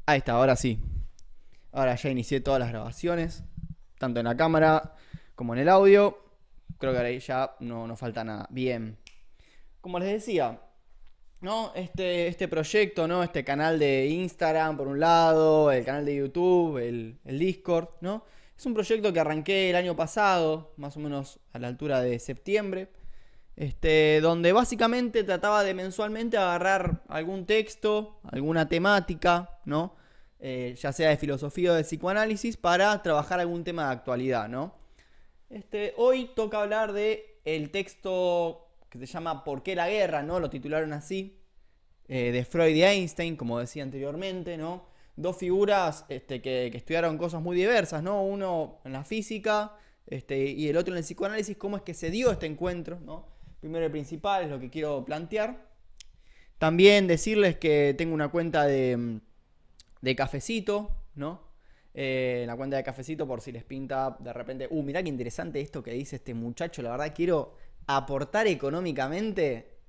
Ahí está, ahora sí. Ahora ya inicié todas las grabaciones, tanto en la cámara como en el audio. Creo que ahora ya no falta nada. Bien. Como les decía, ¿no? Este proyecto, ¿no? Este canal de Instagram, por un lado, el canal de YouTube, el Discord, ¿no? Es un proyecto que arranqué el año pasado, más o menos a la altura de septiembre. Donde básicamente trataba de mensualmente agarrar algún texto, alguna temática, ¿no? Ya sea de filosofía o de psicoanálisis, para trabajar algún tema de actualidad, ¿no? Hoy toca hablar de el texto que se llama ¿Por qué la guerra?, ¿no? Lo titularon así, de Freud y Einstein, como decía anteriormente, ¿no? Dos figuras que estudiaron cosas muy diversas, ¿no? Uno en la física y el otro en el psicoanálisis, cómo es que se dio este encuentro, ¿no? Primero y principal es lo que quiero plantear. También decirles que tengo una cuenta de Cafecito, ¿no? La cuenta de Cafecito por si les pinta de repente, mirá qué interesante esto que dice este muchacho, la verdad quiero aportar económicamente.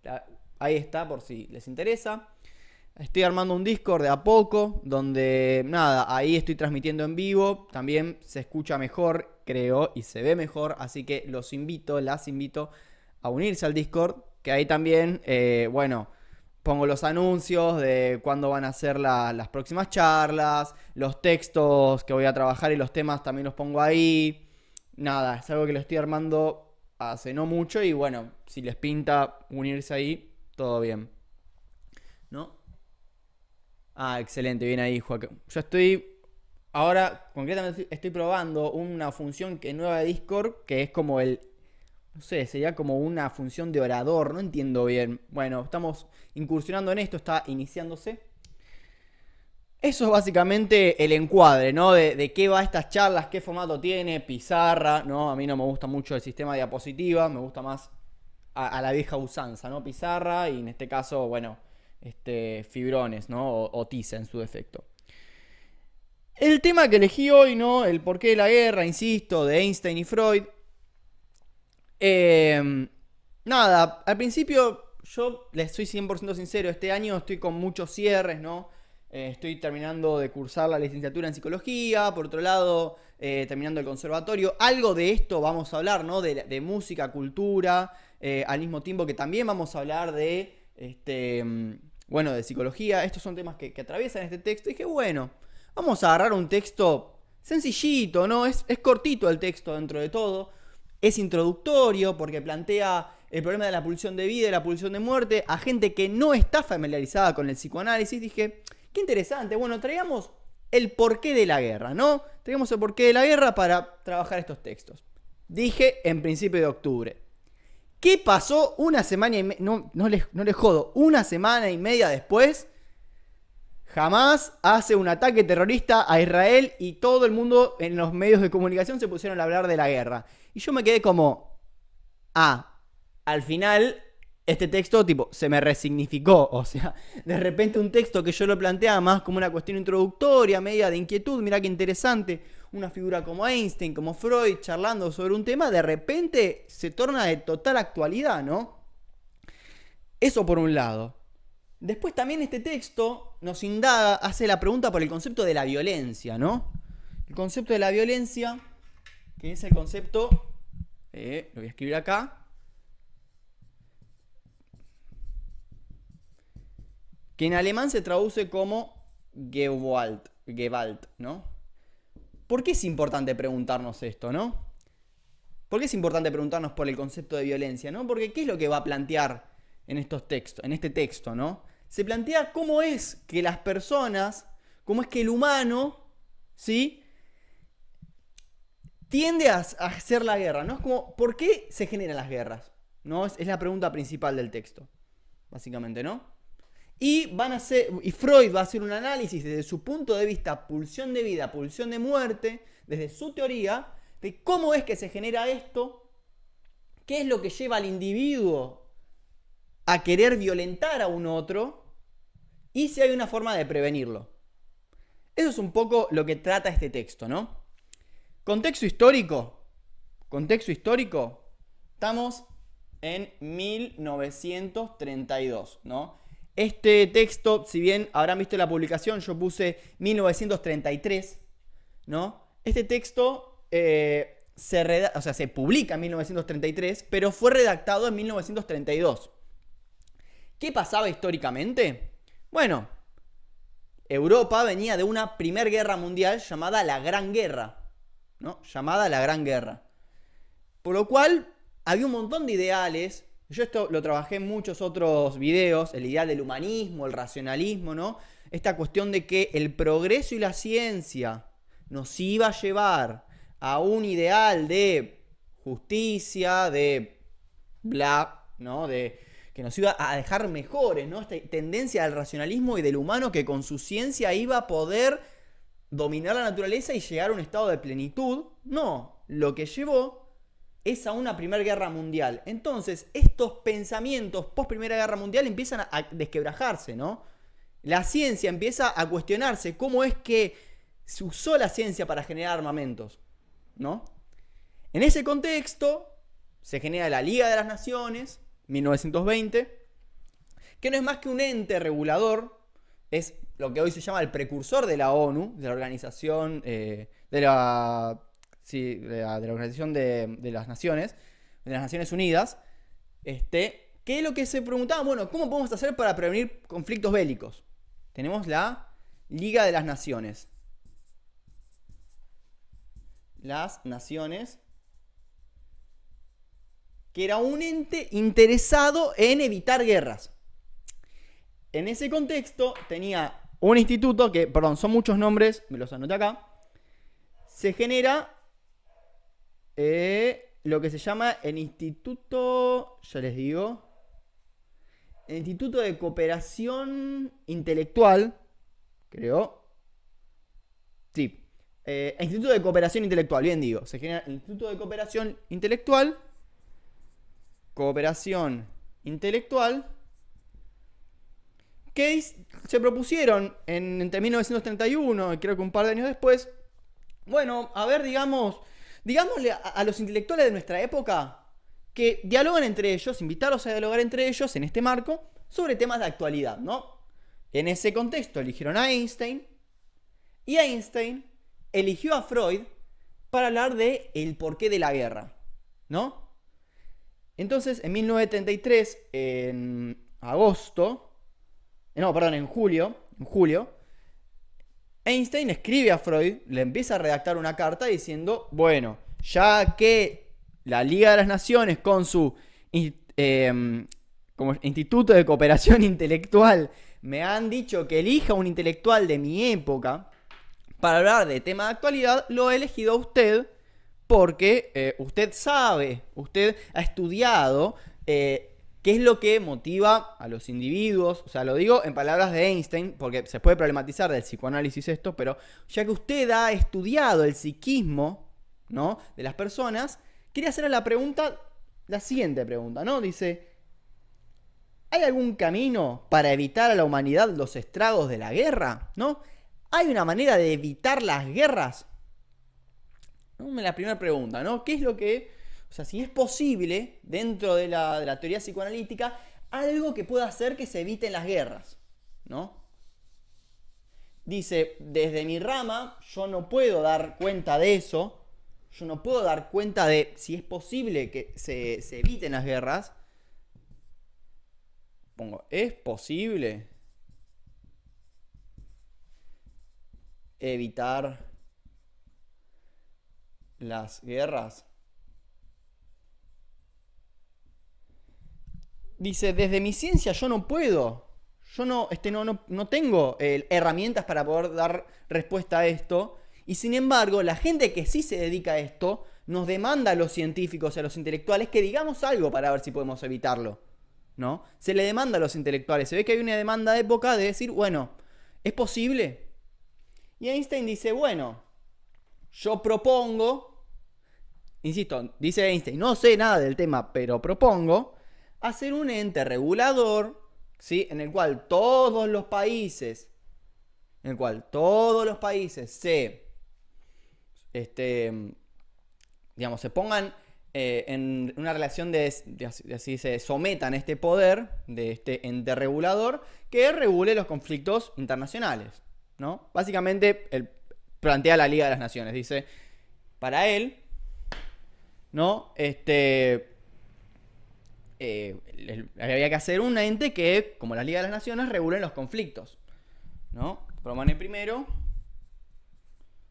Ahí está por si les interesa. Estoy armando un Discord de a poco, donde nada, ahí estoy transmitiendo en vivo, también se escucha mejor, creo, y se ve mejor, así que las invito a unirse al Discord, que ahí también, bueno, pongo los anuncios de cuándo van a ser las próximas charlas, los textos que voy a trabajar y los temas también los pongo ahí. Nada, es algo que lo estoy armando hace no mucho y bueno, si les pinta unirse ahí, todo bien, ¿no? Ah, excelente, bien ahí, Joaquín. Yo estoy, ahora concretamente estoy probando una función que nueva de Discord, que es como no sé, sería como una función de orador, no entiendo bien. Bueno, estamos incursionando en esto, está iniciándose. Eso es básicamente el encuadre, ¿no? De qué va estas charlas, qué formato tiene, pizarra, ¿no? A mí no me gusta mucho el sistema de diapositiva, me gusta más a la vieja usanza, ¿no? Pizarra y en este caso, bueno, fibrones, ¿no? O tiza en su defecto. El tema que elegí hoy, ¿no? El porqué de la guerra, insisto, de Einstein y Freud. Eh, Nada, al principio yo les soy 100% sincero, este año estoy con muchos cierres, ¿no? Estoy terminando de cursar la licenciatura en psicología, por otro lado, terminando el conservatorio. Algo de esto vamos a hablar, ¿no? De música, cultura, al mismo tiempo que también vamos a hablar de, bueno, de psicología. Estos son temas que atraviesan este texto. Y dije, bueno, vamos a agarrar un texto sencillito, ¿no? Es cortito el texto dentro de todo. Es introductorio porque plantea el problema de la pulsión de vida y la pulsión de muerte a gente que no está familiarizada con el psicoanálisis. Dije, qué interesante. Bueno, traigamos el porqué de la guerra, ¿no? Traigamos el porqué de la guerra para trabajar estos textos. Dije en principio de octubre. ¿Qué pasó una semana y media? No les jodo. Una semana y media después, Hamas hace un ataque terrorista a Israel y todo el mundo en los medios de comunicación se pusieron a hablar de la guerra. Y yo me quedé como, al final este texto tipo se me resignificó, o sea, de repente un texto que yo lo planteaba más como una cuestión introductoria, media de inquietud, mirá qué interesante, una figura como Einstein, como Freud, charlando sobre un tema, de repente se torna de total actualidad, ¿no? Eso por un lado. Después también este texto nos indaga, hace la pregunta por el concepto de la violencia, ¿no? El concepto de la violencia, que es el concepto, lo voy a escribir acá, que en alemán se traduce como Gewalt, ¿no? ¿Por qué es importante preguntarnos esto, no? ¿Por qué es importante preguntarnos por el concepto de violencia, no? Porque ¿qué es lo que va a plantear en estos textos, en este texto, no? Se plantea cómo es que las personas, cómo es que el humano, ¿sí? Tiende a hacer la guerra, ¿no? Es como, ¿por qué se generan las guerras? ¿No? Es la pregunta principal del texto, básicamente, ¿no? Y Freud va a hacer un análisis desde su punto de vista, pulsión de vida, pulsión de muerte, desde su teoría, de cómo es que se genera esto, qué es lo que lleva al individuo a querer violentar a un otro y si hay una forma de prevenirlo. Eso es un poco lo que trata este texto, ¿no? Contexto histórico. Contexto histórico. Estamos en 1932, ¿no? Este texto, si bien habrán visto la publicación, yo puse 1933, ¿no? Este texto se publica en 1933, pero fue redactado en 1932. ¿Qué pasaba históricamente? Bueno, Europa venía de una primera guerra mundial llamada la Gran Guerra, ¿no? Llamada la Gran Guerra. Por lo cual había un montón de ideales. Yo esto lo trabajé en muchos otros videos, el ideal del humanismo, el racionalismo, ¿no? Esta cuestión de que el progreso y la ciencia nos iba a llevar a un ideal de justicia, de bla, ¿no? De que nos iba a dejar mejores, ¿no? Esta tendencia del racionalismo y del humano que con su ciencia iba a poder dominar la naturaleza y llegar a un estado de plenitud. No, lo que llevó es a una primera guerra mundial. Entonces, estos pensamientos post primera guerra mundial empiezan a desquebrajarse, ¿no? La ciencia empieza a cuestionarse cómo es que se usó la ciencia para generar armamentos, ¿no? En ese contexto se genera la Liga de las Naciones, 1920, que no es más que un ente regulador, es lo que hoy se llama el precursor de la ONU, de la organización de la Organización de las Naciones, de las Naciones Unidas, que es lo que se preguntaba, bueno, ¿cómo podemos hacer para prevenir conflictos bélicos? Tenemos la Liga de las Naciones. Las Naciones, que era un ente interesado en evitar guerras. En ese contexto tenía un instituto que, perdón, son muchos nombres, me los anoté acá. Se genera lo que se llama el Instituto, ya les digo, el Instituto de Cooperación Intelectual, creo. Sí, Instituto de Cooperación Intelectual, bien digo. Se genera el Instituto de Cooperación Intelectual. Que se propusieron entre 1931 y creo que un par de años después. Bueno, a ver, digámosle a los intelectuales de nuestra época que dialogan entre ellos, invitarlos a dialogar entre ellos en este marco sobre temas de actualidad, ¿no? En ese contexto eligieron a Einstein y Einstein eligió a Freud para hablar de el porqué de la guerra, ¿no? Entonces, en 1933, en julio, Einstein escribe a Freud, le empieza a redactar una carta diciendo, bueno, ya que la Liga de las Naciones con su como Instituto de Cooperación Intelectual me han dicho que elija un intelectual de mi época para hablar de tema de actualidad, lo he elegido a usted porque usted sabe, usted ha estudiado qué es lo que motiva a los individuos. O sea, lo digo en palabras de Einstein, porque se puede problematizar del psicoanálisis esto, pero ya que usted ha estudiado el psiquismo, ¿no?, de las personas, quería hacerle la siguiente pregunta, ¿no? Dice, ¿hay algún camino para evitar a la humanidad los estragos de la guerra? ¿No? ¿Hay una manera de evitar las guerras? ¿No? La primera pregunta, ¿no? ¿Qué es lo que... O sea, si es posible, dentro de la teoría psicoanalítica, algo que pueda hacer que se eviten las guerras, ¿no? Dice, desde mi rama, yo no puedo dar cuenta de eso. Yo no puedo dar cuenta de si es posible que se eviten las guerras. Pongo, ¿es posible evitar las guerras? Dice, desde mi ciencia yo no puedo. Yo no tengo herramientas para poder dar respuesta a esto. Y sin embargo, la gente que sí se dedica a esto nos demanda a los científicos y a los intelectuales que digamos algo para ver si podemos evitarlo, ¿no? Se le demanda a los intelectuales. Se ve que hay una demanda de época de decir, bueno, ¿es posible? Y Einstein dice, bueno, yo propongo, insisto, dice Einstein, no sé nada del tema, pero propongo hacer un ente regulador, ¿sí?, en el cual todos los países se pongan en una relación así se sometan a este poder de este ente regulador que regule los conflictos internacionales, ¿no? Básicamente él plantea la Liga de las Naciones, dice, para él, ¿no? Había que hacer un ente que, como la Liga de las Naciones, regule los conflictos, ¿no? Propone primero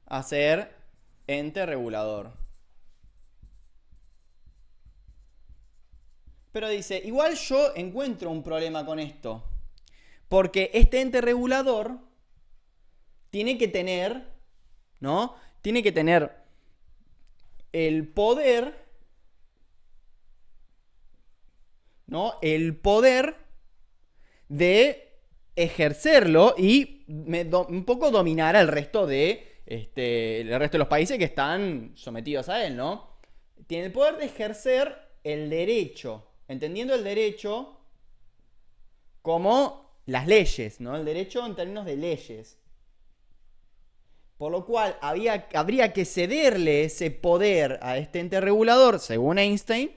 hacer ente regulador. Pero dice, igual yo encuentro un problema con esto. Porque este ente regulador tiene que tener, ¿no? Tiene que tener el poder, ¿no? El poder de ejercerlo y un poco dominar al resto el resto de los países que están sometidos a él, ¿no? Tiene el poder de ejercer el derecho, entendiendo el derecho como las leyes, ¿no? El derecho en términos de leyes. Por lo cual habría que cederle ese poder a este ente regulador, según Einstein,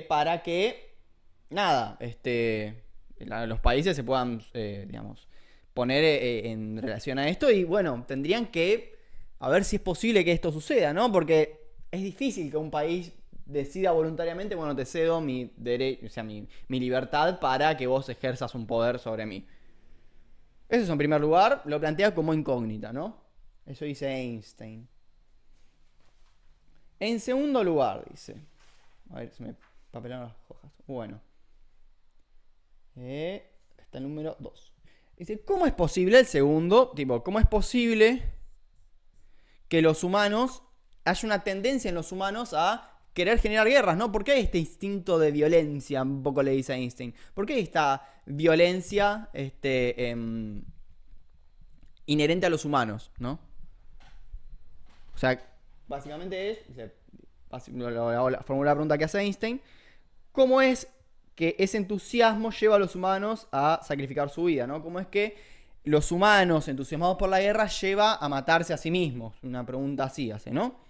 para que, nada, los países se puedan, digamos, poner en relación a esto. Y bueno, tendrían que a ver si es posible que esto suceda, ¿no? Porque es difícil que un país decida voluntariamente, bueno, te cedo mi derecho, o sea, mi libertad para que vos ejerzas un poder sobre mí. Eso en primer lugar, lo plantea como incógnita, ¿no? Eso dice Einstein. En segundo lugar, dice. A ver, se me papelaron las hojas. Bueno. Está el número 2. Dice, ¿cómo es posible el segundo? Tipo, ¿cómo es posible que los humanos, haya una tendencia en los humanos a querer generar guerras, ¿no? ¿Por qué hay este instinto de violencia? Un poco le dice Einstein. ¿Por qué hay esta violencia inherente a los humanos, ¿no? O sea, básicamente es, formula la pregunta que hace Einstein, ¿cómo es que ese entusiasmo lleva a los humanos a sacrificar su vida, ¿no? ¿Cómo es que los humanos entusiasmados por la guerra lleva a matarse a sí mismos? Una pregunta así hace, ¿no?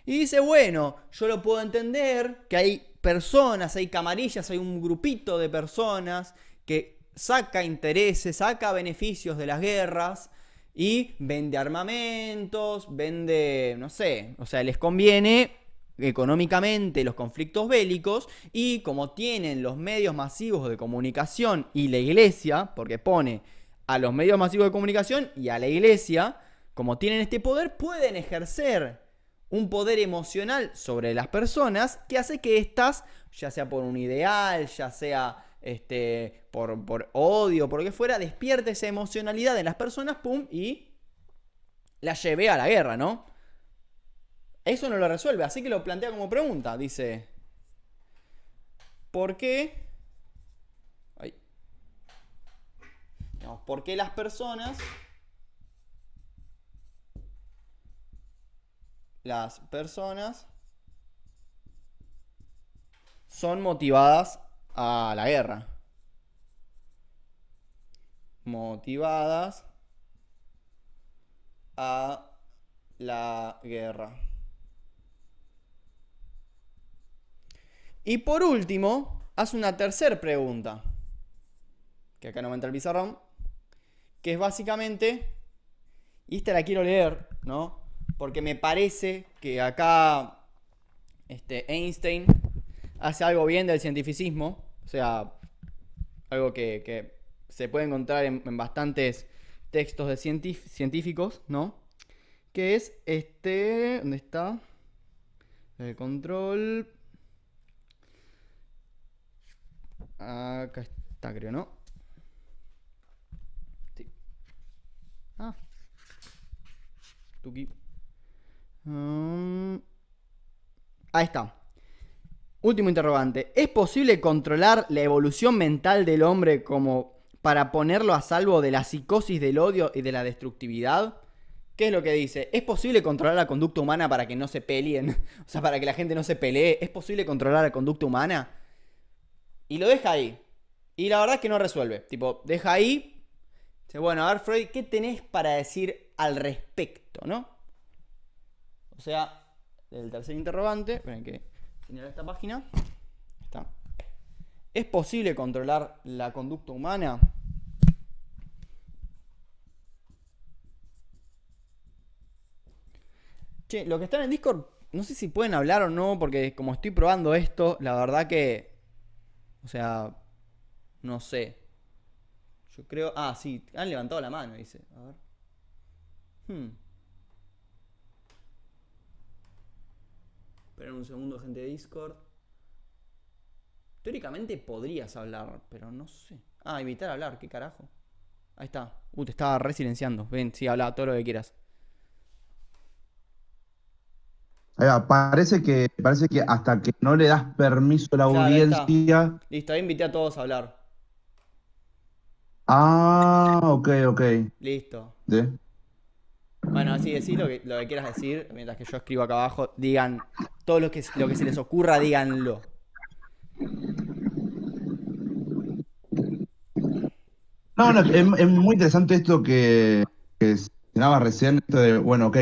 Y dice, bueno, yo lo puedo entender, que hay personas, hay camarillas, hay un grupito de personas que saca intereses, saca beneficios de las guerras y vende armamentos, vende, no sé, o sea, les conviene económicamente los conflictos bélicos y como tienen los medios masivos de comunicación y la iglesia, porque pone a los medios masivos de comunicación y a la iglesia, como tienen este poder, pueden ejercer un poder emocional sobre las personas que hace que éstas, ya sea por un ideal, ya sea por odio, por lo que fuera, despierte esa emocionalidad en las personas, pum, y la lleve a la guerra, ¿no? Eso no lo resuelve, así que lo plantea como pregunta. Dice, ¿por qué? ¿Por qué las personas son motivadas a la guerra? Motivadas a la guerra. Y por último, hace una tercera pregunta, que acá no me entra el pizarrón, que es básicamente, y esta la quiero leer, ¿no? Porque me parece que acá Einstein hace algo bien del cientificismo, o sea, algo que se puede encontrar en bastantes textos de científicos, ¿no? Que es ¿dónde está? El control. Acá está, creo, ¿no? Sí. Tuki. Ahí está. Último interrogante. ¿Es posible controlar la evolución mental del hombre como para ponerlo a salvo de la psicosis del odio y de la destructividad? ¿Qué es lo que dice? ¿Es posible controlar la conducta humana para que no se peleen? O sea, para que la gente no se pelee. ¿Es posible controlar la conducta humana? Y lo deja ahí. Y la verdad es que no resuelve. Tipo, deja ahí. Dice, bueno, a ver, Freud, ¿qué tenés para decir al respecto, no? O sea, el tercer interrogante, esperen que señala esta página. Está. ¿Es posible controlar la conducta humana? Che, los que están en Discord, no sé si pueden hablar o no, porque como estoy probando esto, la verdad que, o sea, no sé. Yo creo, sí, han levantado la mano, dice. A ver. Hmm. Esperen un segundo, gente de Discord. Teóricamente podrías hablar, pero no sé. Invitar a hablar, ¿qué carajo? Ahí está. Te estaba re silenciando. Ven, sí, habla todo lo que quieras. Ahí va, parece que hasta que no le das permiso a la Claro, ahí está. audiencia. Listo, ahí invité a todos a hablar. Ah, ok, ok. Listo. ¿De? Bueno, así decís lo que quieras decir, mientras que yo escribo acá abajo. Digan todo lo que se les ocurra, díganlo. No, no, es muy interesante esto que mencionabas recién, esto de, bueno, ok,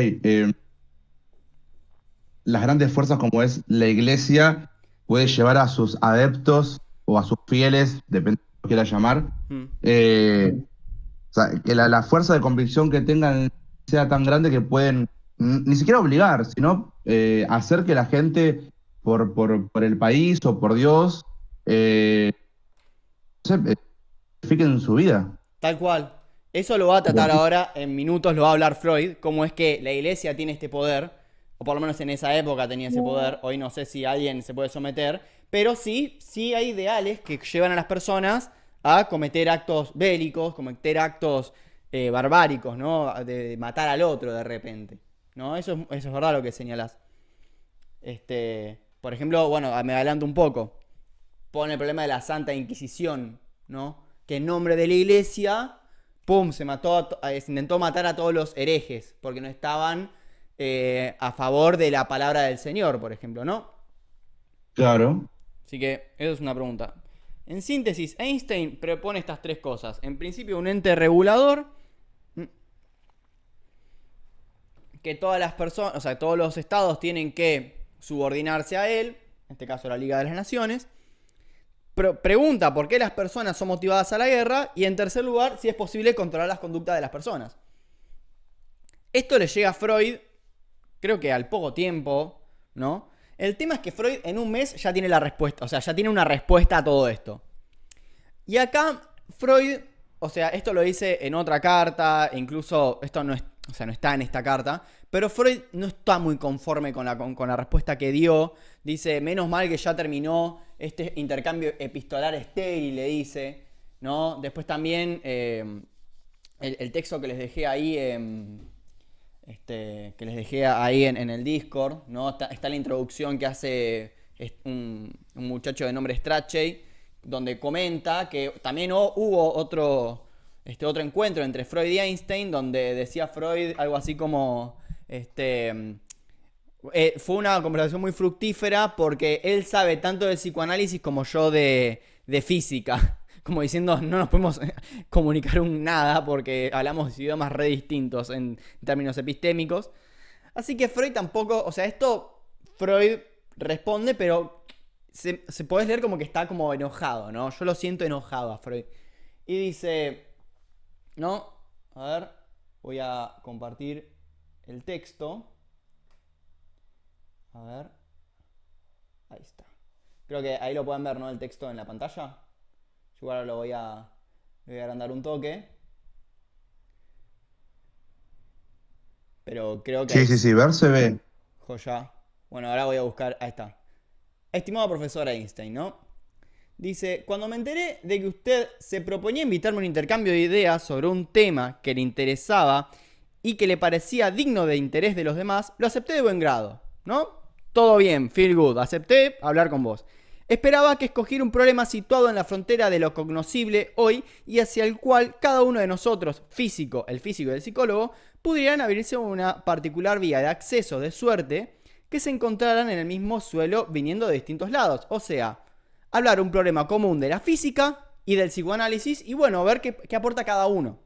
las grandes fuerzas como es la iglesia puede Sí. llevar a sus adeptos o a sus fieles, depende de cómo quiera llamar, Mm. o sea, que la fuerza de convicción que tengan sea tan grande que pueden ni siquiera obligar, sino hacer que la gente por el país o por Dios, eh, no sé, edifiquen su vida. Tal cual. Eso lo va a tratar Porque, ahora, en minutos lo va a hablar Freud, cómo es que la iglesia tiene este poder, o por lo menos en esa época tenía ese poder, hoy no sé si alguien se puede someter, pero sí hay ideales que llevan a las personas a cometer actos bélicos, cometer actos barbáricos, ¿no? De matar al otro de repente, ¿no? Eso es verdad lo que señalás. Por ejemplo, bueno, me adelanto un poco, pone el problema de la Santa Inquisición, ¿no? Que en nombre de la iglesia, ¡pum!, se intentó matar a todos los herejes, porque no estaban a favor de la palabra del Señor, por ejemplo, ¿no? claro. Así que eso es una pregunta. En síntesis, Einstein propone estas tres cosas. En principio, un ente regulador, que todas las personas, o sea, todos los estados tienen que subordinarse a él, en este caso la Liga de las Naciones. Pregunta por qué las personas son motivadas a la guerra y en tercer lugar si es posible controlar las conductas de las personas. Esto le llega a Freud, creo que al poco tiempo, ¿no? El tema es que Freud en un mes ya tiene la respuesta, o sea, ya tiene una respuesta a todo esto. Y acá Freud, o sea, esto lo dice en otra carta, e incluso esto no, o sea, no está en esta carta, pero Freud no está muy conforme con la respuesta que dio. Dice, menos mal que ya terminó este intercambio epistolar estéril, le dice, ¿no? Después también el texto que les dejé ahí, en el Discord, ¿no? Está la introducción que hace un muchacho de nombre Strachey, donde comenta que también hubo otro encuentro entre Freud y Einstein, donde decía Freud algo así como, fue una conversación muy fructífera porque él sabe tanto de psicoanálisis como yo de física. Como diciendo, no nos podemos comunicar un nada porque hablamos idiomas re distintos en términos epistémicos. Así que Freud tampoco, o sea, esto Freud responde, pero se puede leer como que está como enojado, ¿no? Yo lo siento enojado a Freud. Y dice, ¿no? A ver, voy a compartir el texto. A ver, ahí está. Creo que ahí lo pueden ver, ¿no? El texto en la pantalla. Yo ahora voy a agrandar un toque. Pero creo que Sí, ahí sí, sí, ver se ve. joya. Bueno, ahora voy a buscar. Ahí está. Estimado profesor Einstein, ¿no? Dice, cuando me enteré de que usted se proponía invitarme a un intercambio de ideas sobre un tema que le interesaba y que le parecía digno de interés de los demás, lo acepté de buen grado, ¿no? Todo bien, feel good, acepté hablar con vos. Esperaba que escogiera un problema situado en la frontera de lo cognoscible hoy y hacia el cual cada uno de nosotros, el físico y el psicólogo, pudieran abrirse una particular vía de acceso de suerte que se encontraran en el mismo suelo viniendo de distintos lados. O sea, hablar un problema común de la física y del psicoanálisis y bueno, ver qué aporta cada uno.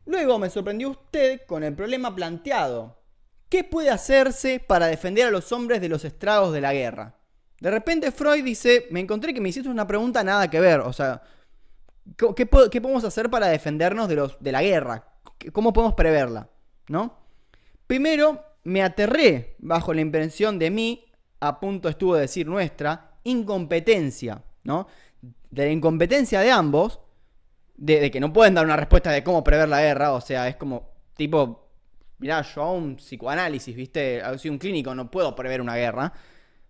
Luego me sorprendió usted con el problema planteado, ¿qué puede hacerse para defender a los hombres de los estragos de la guerra? De repente Freud dice, me encontré que me hiciste una pregunta nada que ver. O sea, ¿qué podemos hacer para defendernos de la guerra? ¿Cómo podemos preverla? ¿No? Primero, me aterré bajo la impresión de mí, a punto estuvo de decir nuestra, incompetencia, ¿no? De la incompetencia de ambos, de que no pueden dar una respuesta de cómo prever la guerra. O sea, es como, tipo, mirá, yo hago un psicoanálisis, ¿viste? Soy un clínico, no puedo prever una guerra,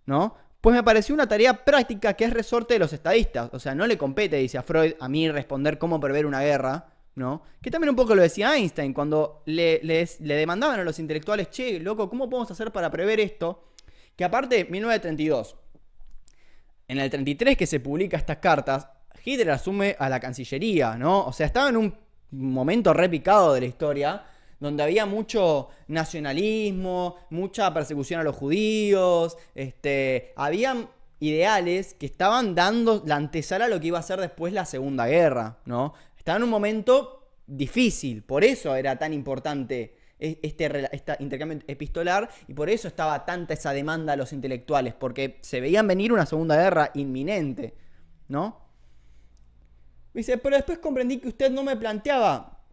¿no? Pues me pareció una tarea práctica que es resorte de los estadistas. O sea, no le compete, dice a Freud, a mí responder cómo prever una guerra, ¿no? Que también un poco lo decía Einstein cuando le demandaban a los intelectuales, che, loco, ¿cómo podemos hacer para prever esto? Que aparte, 1932, en el 33 que se publica estas cartas, Hitler asume a la Cancillería, ¿no? O sea, estaba en un momento repicado de la historia, donde había mucho nacionalismo, mucha persecución a los judíos, habían ideales que estaban dando la antesala a lo que iba a ser después la Segunda Guerra, ¿no? Estaba en un momento difícil, por eso era tan importante este intercambio epistolar y por eso estaba tanta esa demanda a los intelectuales, porque se veían venir una Segunda Guerra inminente, ¿no? Dice, pero después comprendí que usted no me planteaba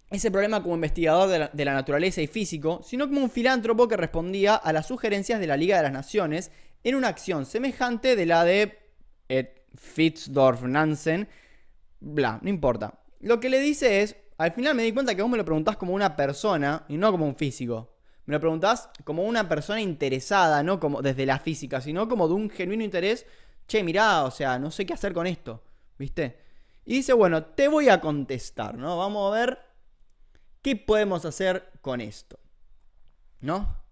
ese problema como investigador de la naturaleza y físico, sino como un filántropo que respondía a las sugerencias de la Liga de las Naciones en una acción semejante de la de Fitzdorf Nansen, bla, no importa. Lo que le dice es, al final me di cuenta que vos me lo preguntás como una persona y no como un físico. Me lo preguntás como una persona interesada, no como desde la física, sino como de un genuino interés. Che, mirá, o sea, no sé qué hacer con esto, ¿viste? Y dice, bueno, te voy a contestar, ¿no? Vamos a ver qué podemos hacer con esto, ¿no?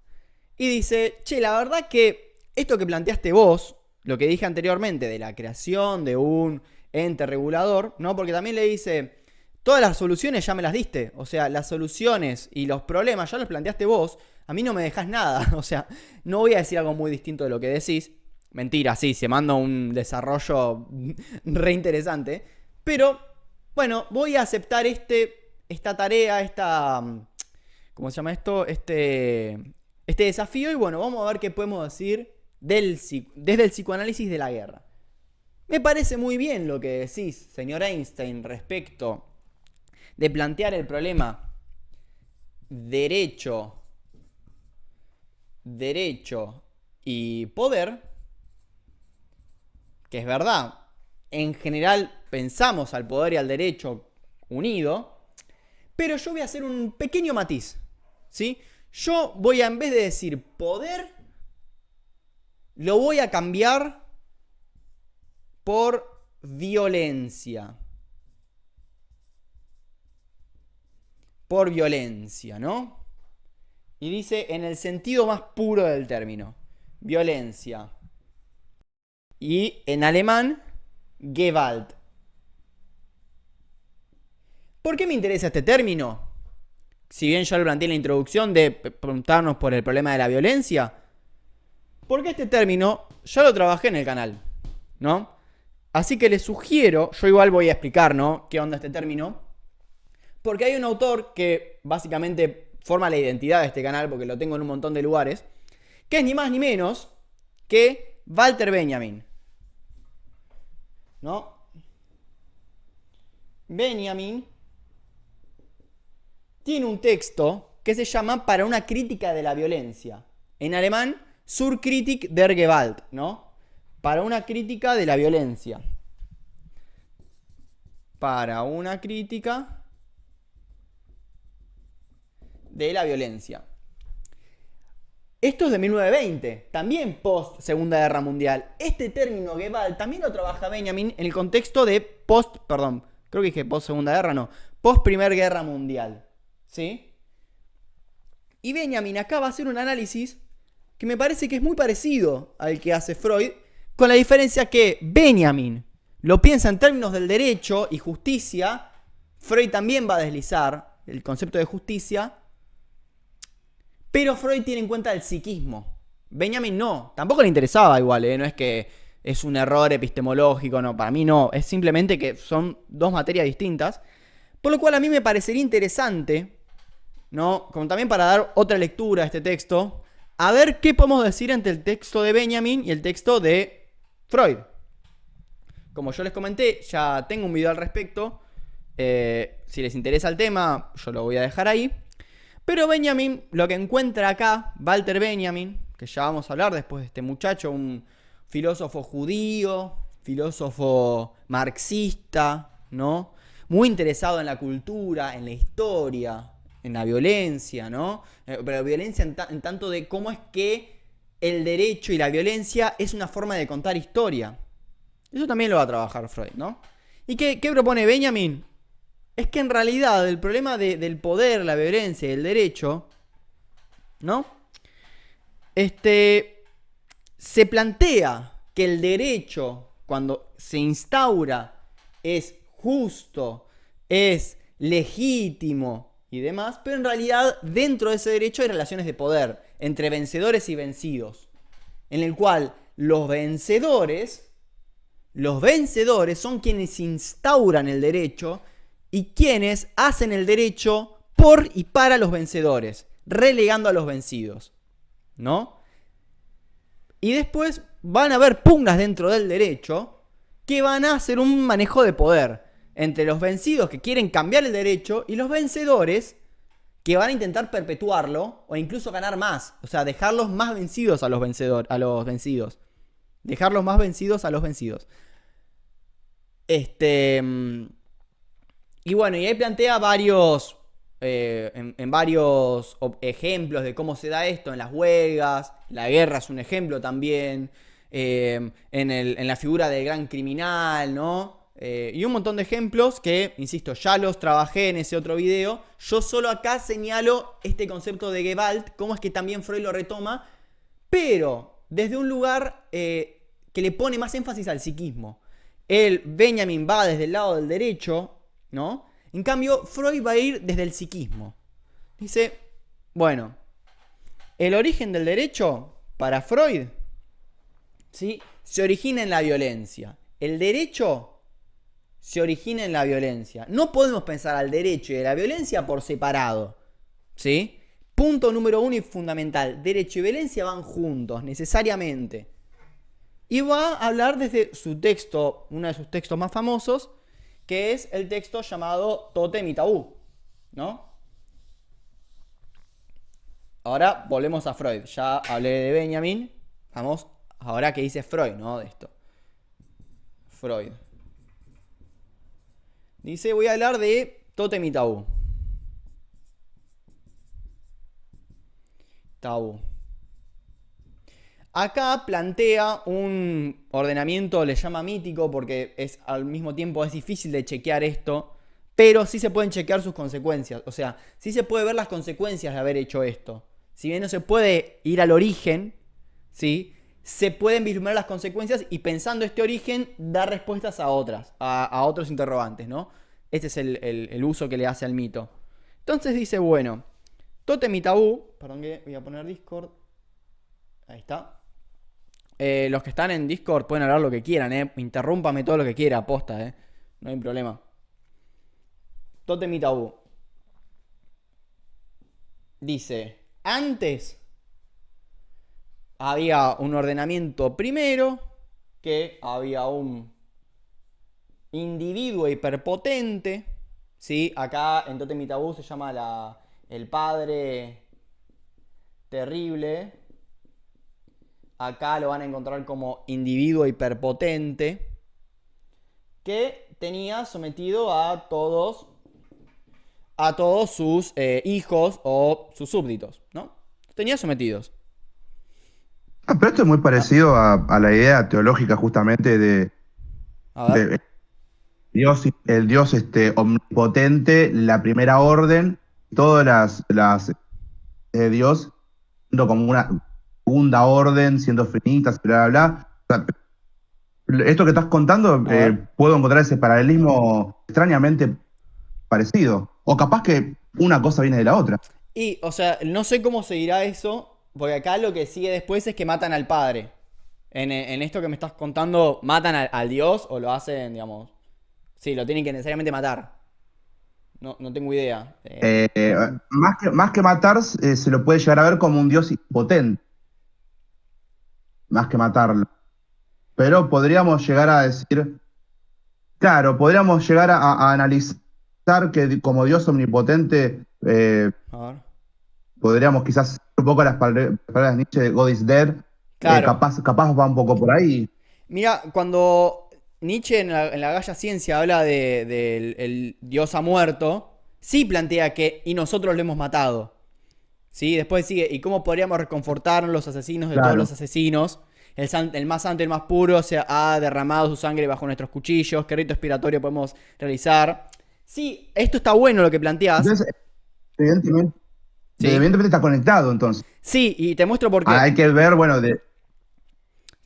Y dice, che, la verdad que esto que planteaste vos, lo que dije anteriormente de la creación de un ente regulador, ¿no? Porque también le dice, todas las soluciones ya me las diste, o sea, las soluciones y los problemas ya los planteaste vos, a mí no me dejás nada, o sea, no voy a decir algo muy distinto de lo que decís, mentira, sí, se manda un desarrollo re interesante, pero, bueno, voy a aceptar esta tarea, ¿cómo se llama esto? Este desafío y bueno, vamos a ver qué podemos decir desde el psicoanálisis de la guerra. Me parece muy bien lo que decís, señor Einstein, respecto de plantear el problema derecho y poder, que es verdad, en general pensamos al poder y al derecho unido, pero yo voy a hacer un pequeño matiz, ¿sí? Yo voy a, en vez de decir poder, lo voy a cambiar por violencia. Por violencia, ¿no? Y dice en el sentido más puro del término. Violencia. Y en alemán, Gewalt. ¿Por qué me interesa este término? Si bien ya lo planteé en la introducción de preguntarnos por el problema de la violencia. Porque este término ya lo trabajé en el canal, ¿no? Así que les sugiero, yo igual voy a explicar, ¿no? ¿Qué onda este término? Porque hay un autor que básicamente forma la identidad de este canal, porque lo tengo en un montón de lugares, que es ni más ni menos que Walter Benjamin, ¿no? Benjamin tiene un texto que se llama Para una crítica de la violencia. En alemán, Zur Kritik der Gewalt, ¿no? Para una crítica de la violencia. Para una crítica de la violencia. Esto es de 1920, también post Segunda Guerra Mundial. Este término Gewalt también lo trabaja Benjamin en el contexto de post Segunda Guerra, no, post Primera Guerra Mundial, ¿sí? Y Benjamin acá va a hacer un análisis que me parece que es muy parecido al que hace Freud, con la diferencia que Benjamin lo piensa en términos del derecho y justicia. Freud también va a deslizar el concepto de justicia, pero Freud tiene en cuenta el psiquismo. Benjamin no, tampoco le interesaba igual, no es que es un error epistemológico, no, para mí no, es simplemente que son dos materias distintas, por lo cual a mí me parecería interesante ¿no? Como también para dar otra lectura a este texto, a ver qué podemos decir entre el texto de Benjamin y el texto de Freud. Como yo les comenté, ya tengo un video al respecto. Si les interesa el tema, yo lo voy a dejar ahí. Pero Benjamin, lo que encuentra acá, Walter Benjamin, que ya vamos a hablar después de este muchacho, un filósofo judío, filósofo marxista, ¿no? Muy interesado en la cultura, en la historia, en la violencia, ¿no? Pero violencia en tanto de cómo es que el derecho y la violencia es una forma de contar historia. Eso también lo va a trabajar Freud, ¿no? ¿Y qué propone Benjamin? Es que en realidad el problema del poder, la violencia y el derecho, ¿no? Se plantea que el derecho, cuando se instaura, es justo, es legítimo y demás, pero en realidad dentro de ese derecho hay relaciones de poder entre vencedores y vencidos, en el cual los vencedores son quienes instauran el derecho y quienes hacen el derecho por y para los vencedores, relegando a los vencidos, ¿no? Y después van a haber pugnas dentro del derecho que van a hacer un manejo de poder entre los vencidos que quieren cambiar el derecho y los vencedores que van a intentar perpetuarlo o incluso ganar más, o sea, dejarlos más vencidos a los vencidos. Dejarlos más vencidos a los vencidos. Y bueno, y ahí plantea varios en varios ejemplos de cómo se da esto en las huelgas. La guerra es un ejemplo también. En la figura del gran criminal, ¿no? Y un montón de ejemplos que, insisto, ya los trabajé en ese otro video. Yo solo acá señalo este concepto de Gewalt, cómo es que también Freud lo retoma, pero desde un lugar que le pone más énfasis al psiquismo. Benjamin va desde el lado del derecho, ¿no? En cambio, Freud va a ir desde el psiquismo. Dice, bueno, el origen del derecho, para Freud, ¿sí?, se origina en la violencia. El derecho se origina en la violencia. No podemos pensar al derecho y a la violencia por separado, ¿sí? Punto número 1 y fundamental. Derecho y violencia van juntos, necesariamente. Y va a hablar desde su texto, uno de sus textos más famosos, que es el texto llamado Tótem y Tabú, ¿no? Ahora volvemos a Freud. Ya hablé de Benjamin. Vamos ahora que dice Freud, ¿no? De esto. Freud. Dice, voy a hablar de Tótem y Tabú. Tabú. Acá plantea un ordenamiento, le llama mítico, porque al mismo tiempo es difícil de chequear esto, pero sí se pueden chequear sus consecuencias. O sea, sí se puede ver las consecuencias de haber hecho esto. Si bien no se puede ir al origen, ¿sí?, se pueden vislumbrar las consecuencias y pensando este origen dar respuestas a otros interrogantes, ¿no? Este es el uso que le hace al mito. Entonces dice, bueno, Tótem y Tabú, perdón que voy a poner Discord, ahí está. Los que están en Discord pueden hablar lo que quieran, interrúmpame todo lo que quiera, aposta, no hay problema. Tótem y Tabú. Dice, antes había un ordenamiento primero, que había un individuo hiperpotente, ¿sí? Acá en Tótem y Tabú se llama el padre terrible. Acá lo van a encontrar como individuo hiperpotente, que tenía sometido a todos sus hijos o sus súbditos, ¿no? Tenía sometidos. Pero esto es muy parecido a la idea teológica justamente de Dios, el Dios omnipotente, la primera orden, todas las de Dios, siendo como una segunda orden, siendo finitas, bla, bla, bla. O sea, esto que estás contando, puedo encontrar ese paralelismo extrañamente parecido. O capaz que una cosa viene de la otra. Y, o sea, no sé cómo seguirá eso, porque acá lo que sigue después es que matan al padre. En esto que me estás contando, matan al Dios o lo hacen, digamos... Sí, lo tienen que necesariamente matar. no tengo idea. Más que matar, se lo puede llegar a ver como un dios impotente, más que matarlo. Pero podríamos llegar a decir, claro, podríamos llegar a analizar que como dios omnipotente, A ver. podríamos quizás un poco las palabras de Nietzsche de God is dead, Claro. capaz va un poco por ahí. Mira, cuando Nietzsche en la Gaia Ciencia habla del el Dios ha muerto, sí plantea que y nosotros lo hemos matado. ¿Sí? Después sigue, ¿y cómo podríamos reconfortarnos los asesinos de todos Claro. los asesinos? El más santo y el más puro se ha derramado su sangre bajo nuestros cuchillos. ¿Qué rito expiratorio podemos realizar? Sí, esto está bueno lo que planteas. Entonces, evidentemente, ¿Sí? evidentemente está conectado, entonces. Sí, y te muestro por Hay qué. que ver, bueno, de...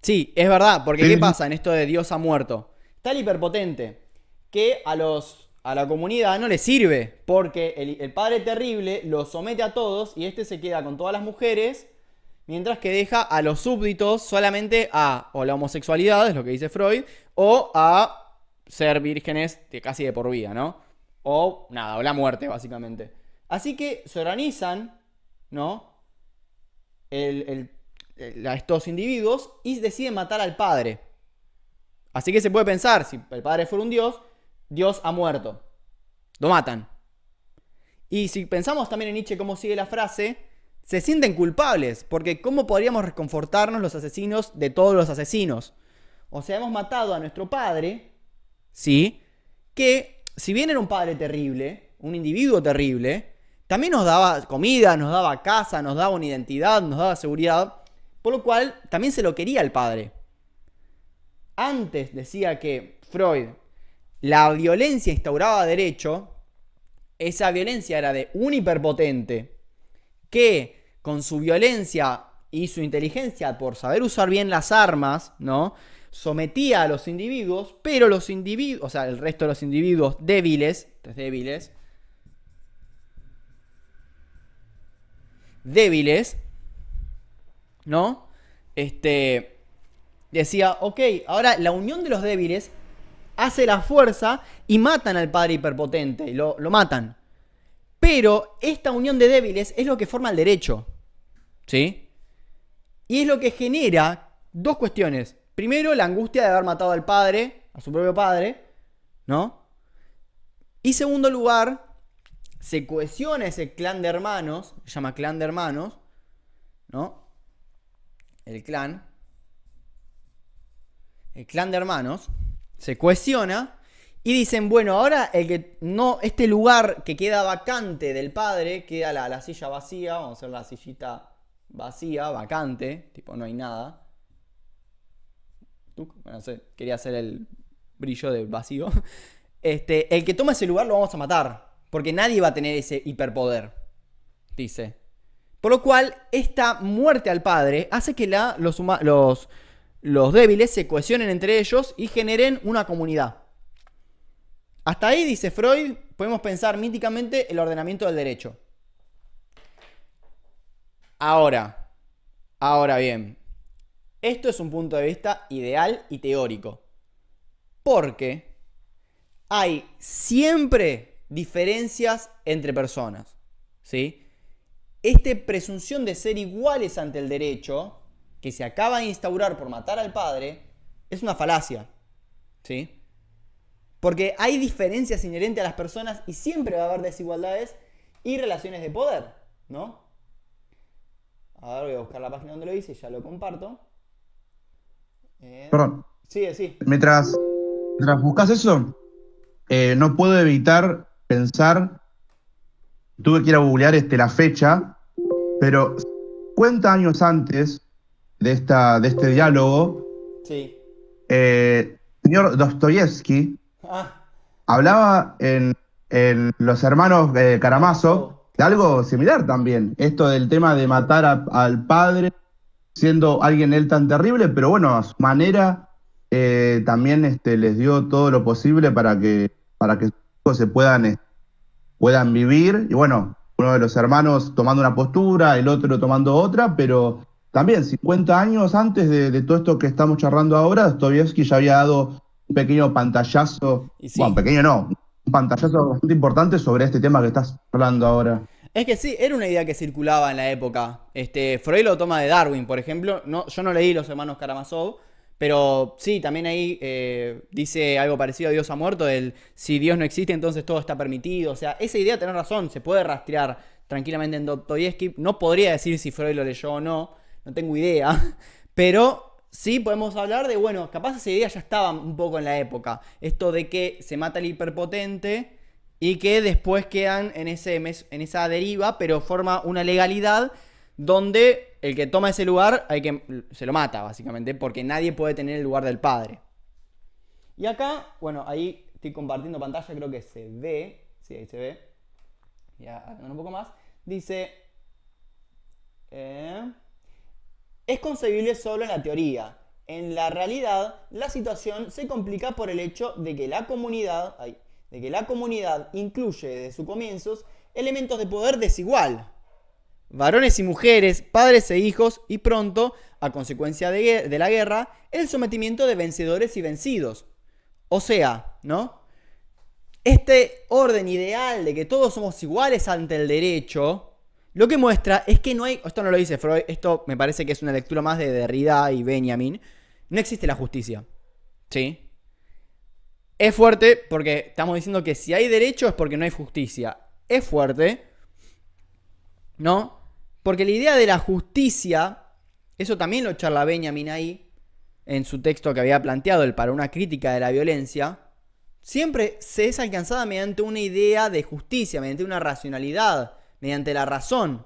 Sí, es verdad, porque ¿qué Sí, sí, pasa en esto de Dios ha muerto? Tal hiperpotente que a la comunidad no le sirve, porque el padre terrible lo somete a todos y este se queda con todas las mujeres, mientras que deja a los súbditos solamente a o la homosexualidad, es lo que dice Freud, o a ser vírgenes de casi de por vida, ¿no? O nada, o la muerte, básicamente. Así que se organizan, ¿no? A estos individuos y deciden matar al padre. Así que se puede pensar, si el padre fuera un dios, Dios ha muerto. Lo matan. Y si pensamos también en Nietzsche cómo sigue la frase, se sienten culpables, porque ¿cómo podríamos reconfortarnos los asesinos de todos los asesinos? O sea, hemos matado a nuestro padre, ¿sí? Que si bien era un padre terrible, un individuo terrible, también nos daba comida, nos daba casa, nos daba una identidad, nos daba seguridad, por lo cual también se lo quería el padre. Antes decía que Freud, la violencia instauraba derecho, esa violencia era de un hiperpotente que con su violencia y su inteligencia por saber usar bien las armas, ¿no? Sometía a los individuos, pero los individuos, o sea, el resto de los individuos débiles, ¿no? Decía, ok, ahora la unión de los débiles hace la fuerza y matan al padre hiperpotente, lo matan. Pero esta unión de débiles es lo que forma el derecho, ¿sí? Y es lo que genera dos cuestiones. Primero, la angustia de haber matado al padre, a su propio padre, ¿no? Y segundo lugar, se cohesiona ese clan de hermanos, se llama clan de hermanos, ¿no? El clan, el clan de hermanos, se cohesiona y dicen, bueno, ahora el que no, este lugar que queda vacante del padre, queda la silla vacía, vamos a hacer la sillita vacía, vacante, tipo no hay nada. Bueno, no sé, quería hacer el brillo del vacío. El que toma ese lugar lo vamos a matar, porque nadie va a tener ese hiperpoder, dice. Por lo cual, esta muerte al padre hace que los débiles se cohesionen entre ellos y generen una comunidad. Hasta ahí, dice Freud, podemos pensar míticamente el ordenamiento del derecho. Ahora bien, esto es un punto de vista ideal y teórico. Porque hay siempre diferencias entre personas, ¿sí? Esta presunción de ser iguales ante el derecho, que se acaba de instaurar por matar al padre, es una falacia, ¿sí? Porque hay diferencias inherentes a las personas y siempre va a haber desigualdades y relaciones de poder, ¿no? A ver, voy a buscar la página donde lo hice y ya lo comparto. perdón. Sí, sí. Mientras buscas eso, no puedo evitar pensar, tuve que ir a googlear la fecha, pero 50 años antes de este diálogo, Sí. señor Dostoyevsky Ah, hablaba en Los Hermanos Karamazov de algo similar también. Esto del tema de matar al padre, siendo alguien él tan terrible, pero bueno, a su manera también les dio todo lo posible para que sus hijos puedan vivir. Y bueno, uno de los hermanos tomando una postura, el otro tomando otra, pero también 50 años antes de todo esto que estamos charlando ahora, Dostoyevsky ya había dado un pequeño pantallazo, y bueno, sí. pequeño no, un pantallazo bastante importante sobre este tema que estás hablando ahora. Es que sí, era una idea que circulaba en la época. Freud lo toma de Darwin, por ejemplo. No, yo no leí Los Hermanos Karamazov, pero sí, también ahí dice algo parecido a Dios ha muerto, del si Dios no existe, entonces todo está permitido. O sea, esa idea, tenés razón, se puede rastrear tranquilamente en Dostoyevsky. No podría decir si Freud lo leyó o no, no tengo idea. Pero sí podemos hablar de, bueno, capaz esa idea ya estaba un poco en la época. Esto de que se mata el hiperpotente y que después quedan en esa deriva, pero forma una legalidad donde el que toma ese lugar se lo mata, básicamente, porque nadie puede tener el lugar del padre. Y acá, bueno, ahí estoy compartiendo pantalla, creo que se ve, sí, ahí se ve, ya agrandando un poco más, dice, es concebible solo en la teoría. En la realidad, la situación se complica por el hecho de que la comunidad incluye desde sus comienzos elementos de poder desigual. Varones y mujeres, padres e hijos, y pronto, a consecuencia de la guerra, el sometimiento de vencedores y vencidos. O sea, ¿no? Este orden ideal de que todos somos iguales ante el derecho, lo que muestra es que no hay, esto no lo dice Freud, esto me parece que es una lectura más de Derrida y Benjamin, no existe la justicia. ¿Sí? Es fuerte porque estamos diciendo que si hay derecho es porque no hay justicia. Es fuerte, ¿no? Porque la idea de la justicia, eso también lo charla Benjamin ahí, en su texto que había planteado, el para una crítica de la violencia, siempre se es alcanzada mediante una idea de justicia, mediante una racionalidad, mediante la razón.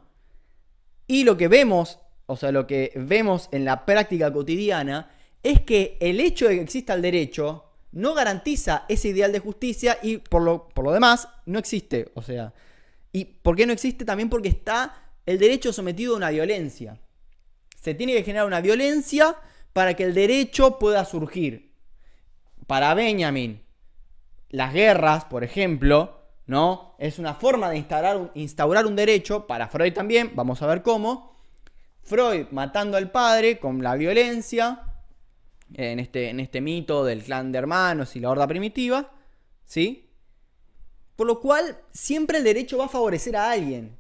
Y lo que vemos, o sea, lo que vemos en la práctica cotidiana, es que el hecho de que exista el derecho no garantiza ese ideal de justicia y por lo demás no existe. O sea, ¿y por qué no existe? También porque está el derecho sometido a una violencia. Se tiene que generar una violencia para que el derecho pueda surgir. Para Benjamin, las guerras, por ejemplo, ¿no? Es una forma de instaurar un derecho. Para Freud también, vamos a ver cómo. Freud matando al padre con la violencia, en este mito del clan de hermanos y la horda primitiva, ¿sí? Por lo cual, siempre el derecho va a favorecer a alguien,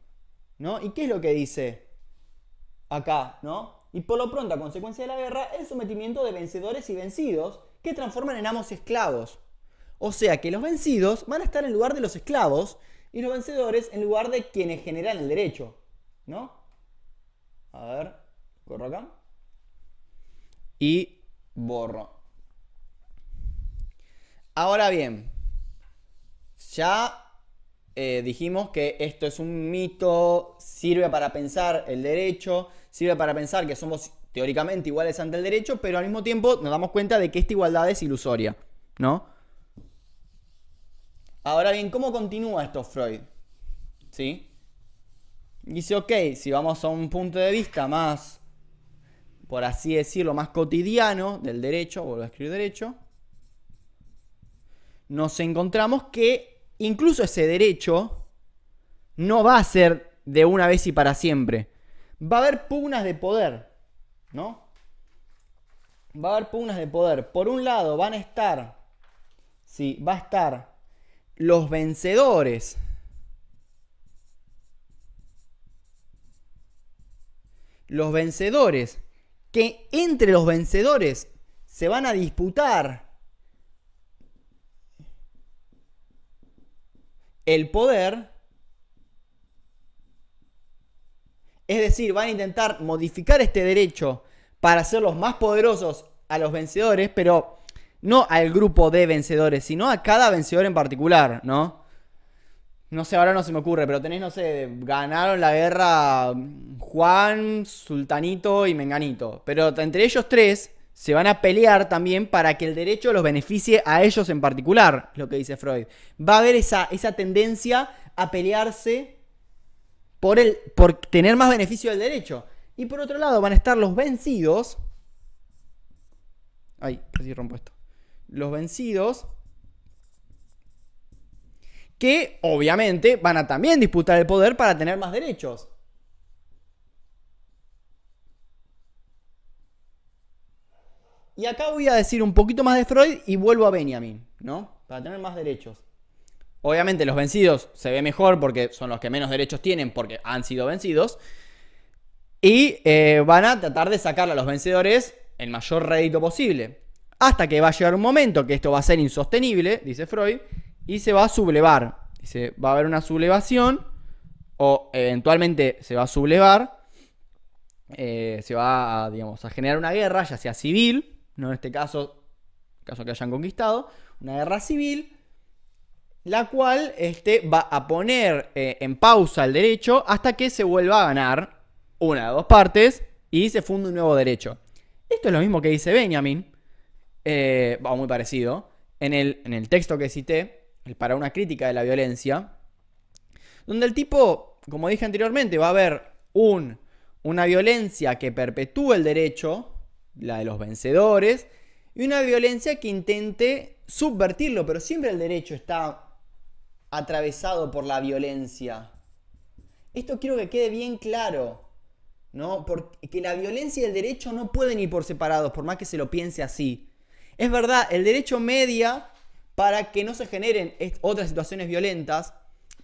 ¿no? ¿Y qué es lo que dice acá, ¿no? Y por lo pronto, a consecuencia de la guerra, el sometimiento de vencedores y vencidos que transforman en amos esclavos. O sea que los vencidos van a estar en lugar de los esclavos y los vencedores en lugar de quienes generan el derecho, ¿no? A ver, corro acá. Y borro. Ahora bien, ya dijimos que esto es un mito, sirve para pensar el derecho, sirve para pensar que somos teóricamente iguales ante el derecho, pero al mismo tiempo nos damos cuenta de que esta igualdad es ilusoria, ¿no? Ahora bien, ¿cómo continúa esto Freud? ¿Sí? Dice, ok, si vamos a un punto de vista más, por así decirlo, más cotidiano del derecho, vuelvo a escribir derecho, nos encontramos que incluso ese derecho no va a ser de una vez y para siempre. Va a haber pugnas de poder, ¿no? Va a haber pugnas de poder. Por un lado van a estar, sí, va a estar los vencedores. Los vencedores, que entre los vencedores se van a disputar el poder, es decir, van a intentar modificar este derecho para hacerlos más poderosos a los vencedores, pero no al grupo de vencedores, sino a cada vencedor en particular, ¿no? No sé, ahora no se me ocurre, pero tenés, no sé, ganaron la guerra Juan, Sultanito y Menganito. Pero entre ellos tres se van a pelear también para que el derecho los beneficie a ellos en particular, lo que dice Freud. Va a haber esa tendencia a pelearse por tener más beneficio del derecho. Y por otro lado van a estar los vencidos. Ay, casi rompo esto. Los vencidos, que obviamente van a también disputar el poder para tener más derechos. Y acá voy a decir un poquito más de Freud y vuelvo a Benjamin, ¿no? Para tener más derechos. Obviamente los vencidos se ve mejor porque son los que menos derechos tienen porque han sido vencidos. Y van a tratar de sacarle a los vencedores el mayor rédito posible. Hasta que va a llegar un momento que esto va a ser insostenible, dice Freud, y se va a sublevar. Dice, va a haber una sublevación, o eventualmente se va a sublevar, se va a, digamos, a generar una guerra, ya sea civil, no en este caso, caso que hayan conquistado, una guerra civil, la cual va a poner en pausa el derecho hasta que se vuelva a ganar una de dos partes y se funda un nuevo derecho. Esto es lo mismo que dice Benjamin, muy parecido, en el texto que cité, el Para una crítica de la violencia, donde el tipo, como dije anteriormente, va a haber una violencia que perpetúe el derecho, la de los vencedores, y una violencia que intente subvertirlo, pero siempre el derecho está atravesado por la violencia. Esto quiero que quede bien claro, ¿no? Porque la violencia y el derecho no pueden ir por separados, por más que se lo piense así. Es verdad, el derecho media para que no se generen otras situaciones violentas,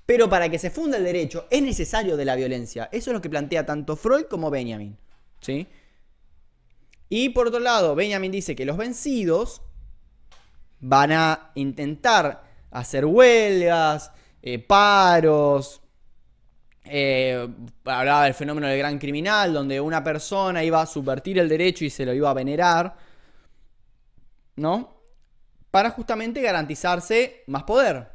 pero para que se funda el derecho es necesario de la violencia. Eso es lo que plantea tanto Freud como Benjamin, ¿sí? Y por otro lado, Benjamin dice que los vencidos van a intentar hacer huelgas, paros. Hablaba del fenómeno del gran criminal, donde una persona iba a subvertir el derecho y se lo iba a venerar, ¿no? Para justamente garantizarse más poder.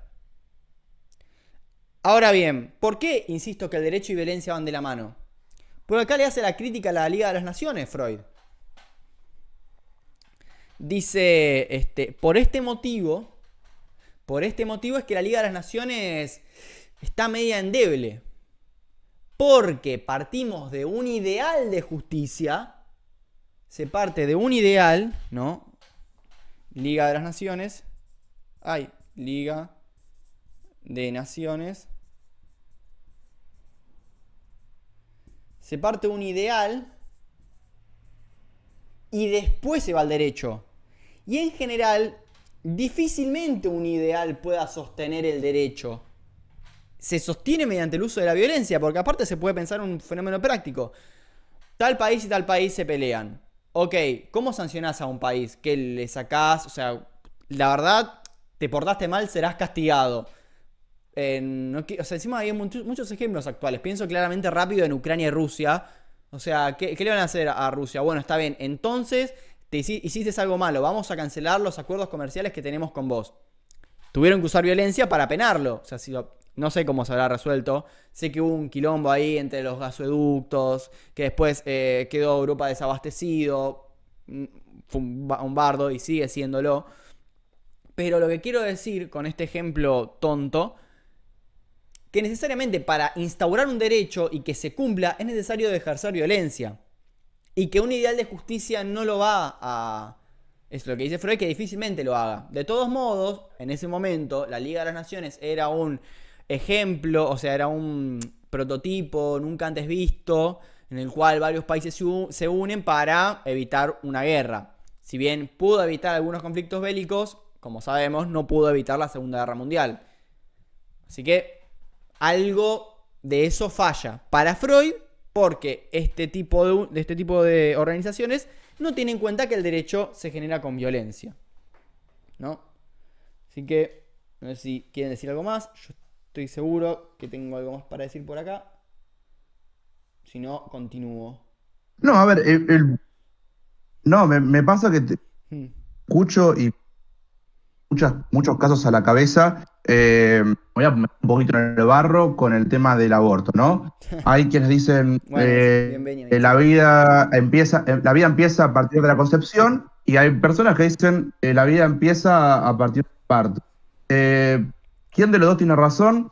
Ahora bien, ¿por qué insisto que el derecho y violencia van de la mano? Porque acá le hace la crítica a la Liga de las Naciones, Freud. Dice, por este motivo es que la Liga de las Naciones está media endeble. Porque partimos de un ideal de justicia, se parte de un ideal, ¿no? Liga de las Naciones, Liga de Naciones, se parte de un ideal y después se va al derecho. Y en general, difícilmente un ideal pueda sostener el derecho. Se sostiene mediante el uso de la violencia, porque aparte se puede pensar un fenómeno práctico. Tal país y tal país se pelean. Ok, ¿cómo sancionás a un país? ¿Que le sacás? O sea, la verdad, te portaste mal, serás castigado. Encima hay muchos ejemplos actuales. Pienso claramente rápido en Ucrania y Rusia. O sea, ¿qué le van a hacer a Rusia? Bueno, está bien, entonces hiciste algo malo. Vamos a cancelar los acuerdos comerciales que tenemos con vos. Tuvieron que usar violencia para penarlo. O sea, no sé cómo se habrá resuelto. Sé que hubo un quilombo ahí entre los gasoductos, que después quedó Europa desabastecido. Fue un bardo y sigue siéndolo. Pero lo que quiero decir con este ejemplo tonto, que necesariamente para instaurar un derecho y que se cumpla es necesario ejercer violencia. Y que un ideal de justicia no lo va a... Es lo que dice Freud, que difícilmente lo haga. De todos modos, en ese momento, la Liga de las Naciones era un ejemplo, o sea, era un prototipo nunca antes visto, en el cual varios países se unen para evitar una guerra. Si bien pudo evitar algunos conflictos bélicos, como sabemos, no pudo evitar la Segunda Guerra Mundial. Así que algo de eso falla para Freud, porque este tipo de organizaciones no tienen en cuenta que el derecho se genera con violencia, ¿no? Así que, no sé si quieren decir algo más. Yo estoy seguro que tengo algo más para decir por acá. Si no, continúo. No, a ver, no, me pasa que te escucho y muchos casos a la cabeza. Voy a poner un poquito en el barro con el tema del aborto, ¿no? Hay quienes dicen Bueno, la vida empieza a partir de la concepción, y hay personas que dicen la vida empieza a partir del parto. ¿Quién de los dos tiene razón?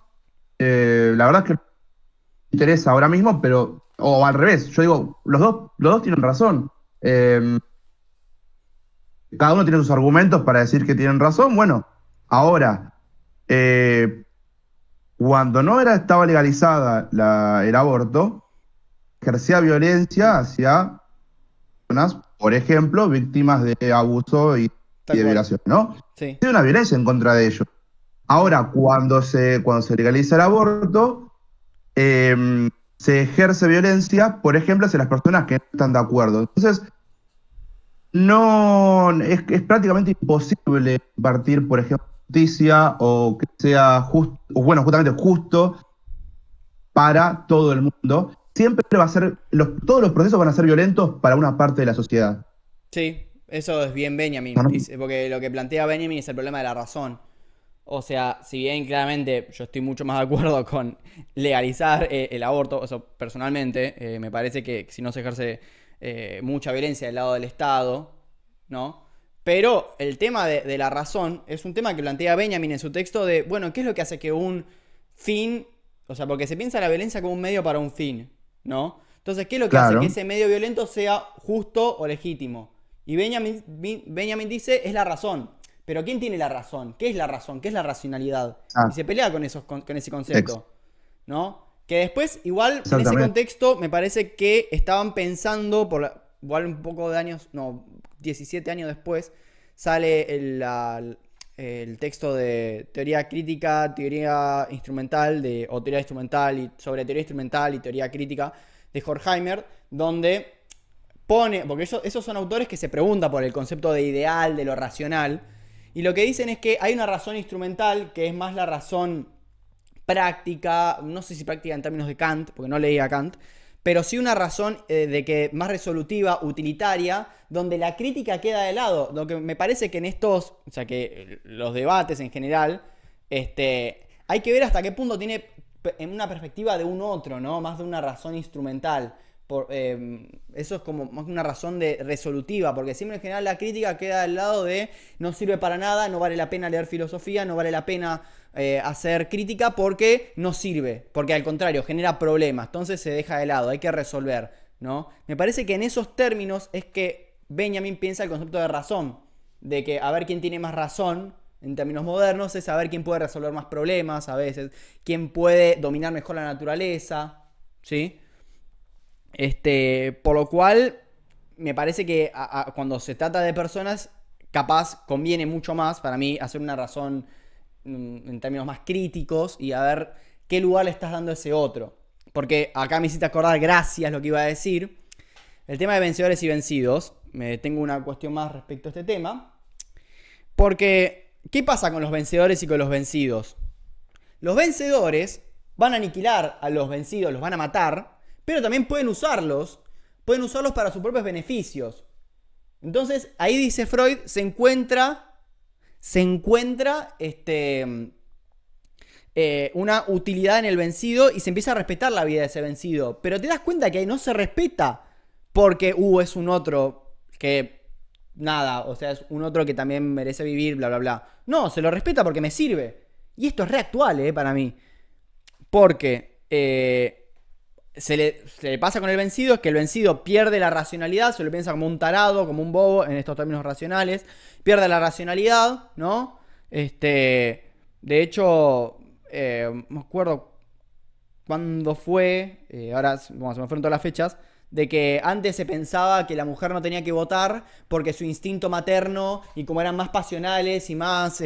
La verdad es que no me interesa ahora mismo, pero o al revés, yo digo, los dos tienen razón. Cada uno tiene sus argumentos para decir que tienen razón. Bueno, ahora, cuando no estaba legalizada el aborto, ejercía violencia hacia personas, por ejemplo, víctimas de abuso y de violación, ¿no? Sí. Hay una violencia en contra de ellos. Ahora, cuando se legaliza el aborto, se ejerce violencia, por ejemplo, hacia las personas que no están de acuerdo. Entonces, no, es prácticamente imposible impartir, por ejemplo, justicia o que sea justo, o bueno, justamente justo para todo el mundo. Siempre va a ser, todos los procesos van a ser violentos para una parte de la sociedad. Sí, eso es bien Benjamin, ¿No? dice, porque lo que plantea Benjamin es el problema de la razón. O sea, si bien claramente yo estoy mucho más de acuerdo con legalizar el aborto, eso personalmente, me parece que si no se ejerce mucha violencia del lado del Estado, ¿no? Pero el tema de la razón es un tema que plantea Benjamin en su texto de, bueno, ¿qué es lo que hace que un fin, o sea, porque se piensa la violencia como un medio para un fin, ¿no? Entonces, ¿qué es lo que hace que Claro, ese medio violento sea justo o legítimo? Y Benjamin dice, es la razón. Pero ¿quién tiene la razón? ¿Qué es la razón? ¿Qué es la racionalidad? Y se pelea con, con ese ex- concepto, ¿no? Que después, igual, en ese exactamente. contexto, me parece que estaban pensando, igual un poco de años, no, 17 años después, sale el texto de teoría crítica, teoría instrumental, o teoría instrumental, y sobre teoría instrumental y teoría crítica de Horkheimer, donde pone, porque esos son autores que se preguntan por el concepto de ideal, de lo racional, y lo que dicen es que hay una razón instrumental, que es más la razón práctica, no sé si práctica en términos de Kant, porque no leía Kant, pero sí una razón de que más resolutiva, utilitaria, donde la crítica queda de lado. Lo que me parece que en estos, o sea, que los debates en general, hay que ver hasta qué punto tiene en una perspectiva de un otro, ¿no? Más de una razón instrumental. Eso es como más una razón de resolutiva, porque siempre en general la crítica queda al lado de no sirve para nada, no vale la pena leer filosofía, no vale la pena hacer crítica porque no sirve, porque al contrario genera problemas, entonces se deja de lado, hay que resolver, ¿no? Me parece que en esos términos es que Benjamin piensa el concepto de razón, de que a ver quién tiene más razón en términos modernos es saber quién puede resolver más problemas a veces, quién puede dominar mejor la naturaleza, ¿sí? Por lo cual, me parece que cuando se trata de personas, capaz conviene mucho más para mí hacer una razón en términos más críticos y a ver qué lugar le estás dando a ese otro. Porque acá me hiciste acordar, gracias, lo que iba a decir. El tema de vencedores y vencidos. Tengo una cuestión más respecto a este tema. Porque, ¿qué pasa con los vencedores y con los vencidos? Los vencedores van a aniquilar a los vencidos, los van a matar, pero también pueden usarlos para sus propios beneficios. Entonces, ahí dice Freud, se encuentra una utilidad en el vencido y se empieza a respetar la vida de ese vencido. Pero te das cuenta que no se respeta porque, es un otro que, nada, o sea, es un otro que también merece vivir, bla, bla, bla. No, se lo respeta porque me sirve. Y esto es reactual, para mí. Porque se le pasa con el vencido, es que el vencido pierde la racionalidad, se lo piensa como un tarado, como un bobo, en estos términos racionales, pierde la racionalidad, ¿no? De hecho, me acuerdo cuándo fue, ahora bueno, se me fueron todas las fechas, de que antes se pensaba que la mujer no tenía que votar porque su instinto materno y como eran más pasionales y más,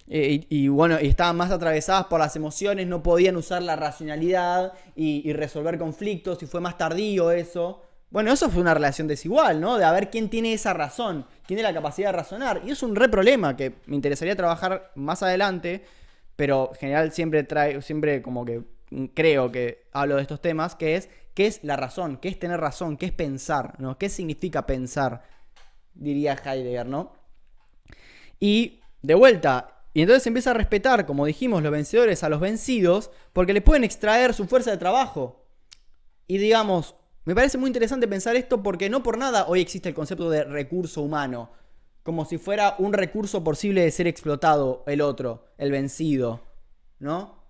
y bueno, y estaban más atravesadas por las emociones, no podían usar la racionalidad y resolver conflictos y fue más tardío eso. Bueno, eso fue una relación desigual, ¿no? De a ver quién tiene esa razón, quién tiene la capacidad de razonar. Y es un re problema que me interesaría trabajar más adelante, pero en general siempre como que creo que hablo de estos temas, que es qué es la razón, qué es tener razón, qué es pensar, ¿no? ¿Qué significa pensar? Diría Heidegger, ¿no? Y de vuelta, y entonces se empieza a respetar, como dijimos, los vencedores a los vencidos, porque le pueden extraer su fuerza de trabajo. Y digamos, me parece muy interesante pensar esto porque no por nada hoy existe el concepto de recurso humano, como si fuera un recurso posible de ser explotado el otro, el vencido, ¿no?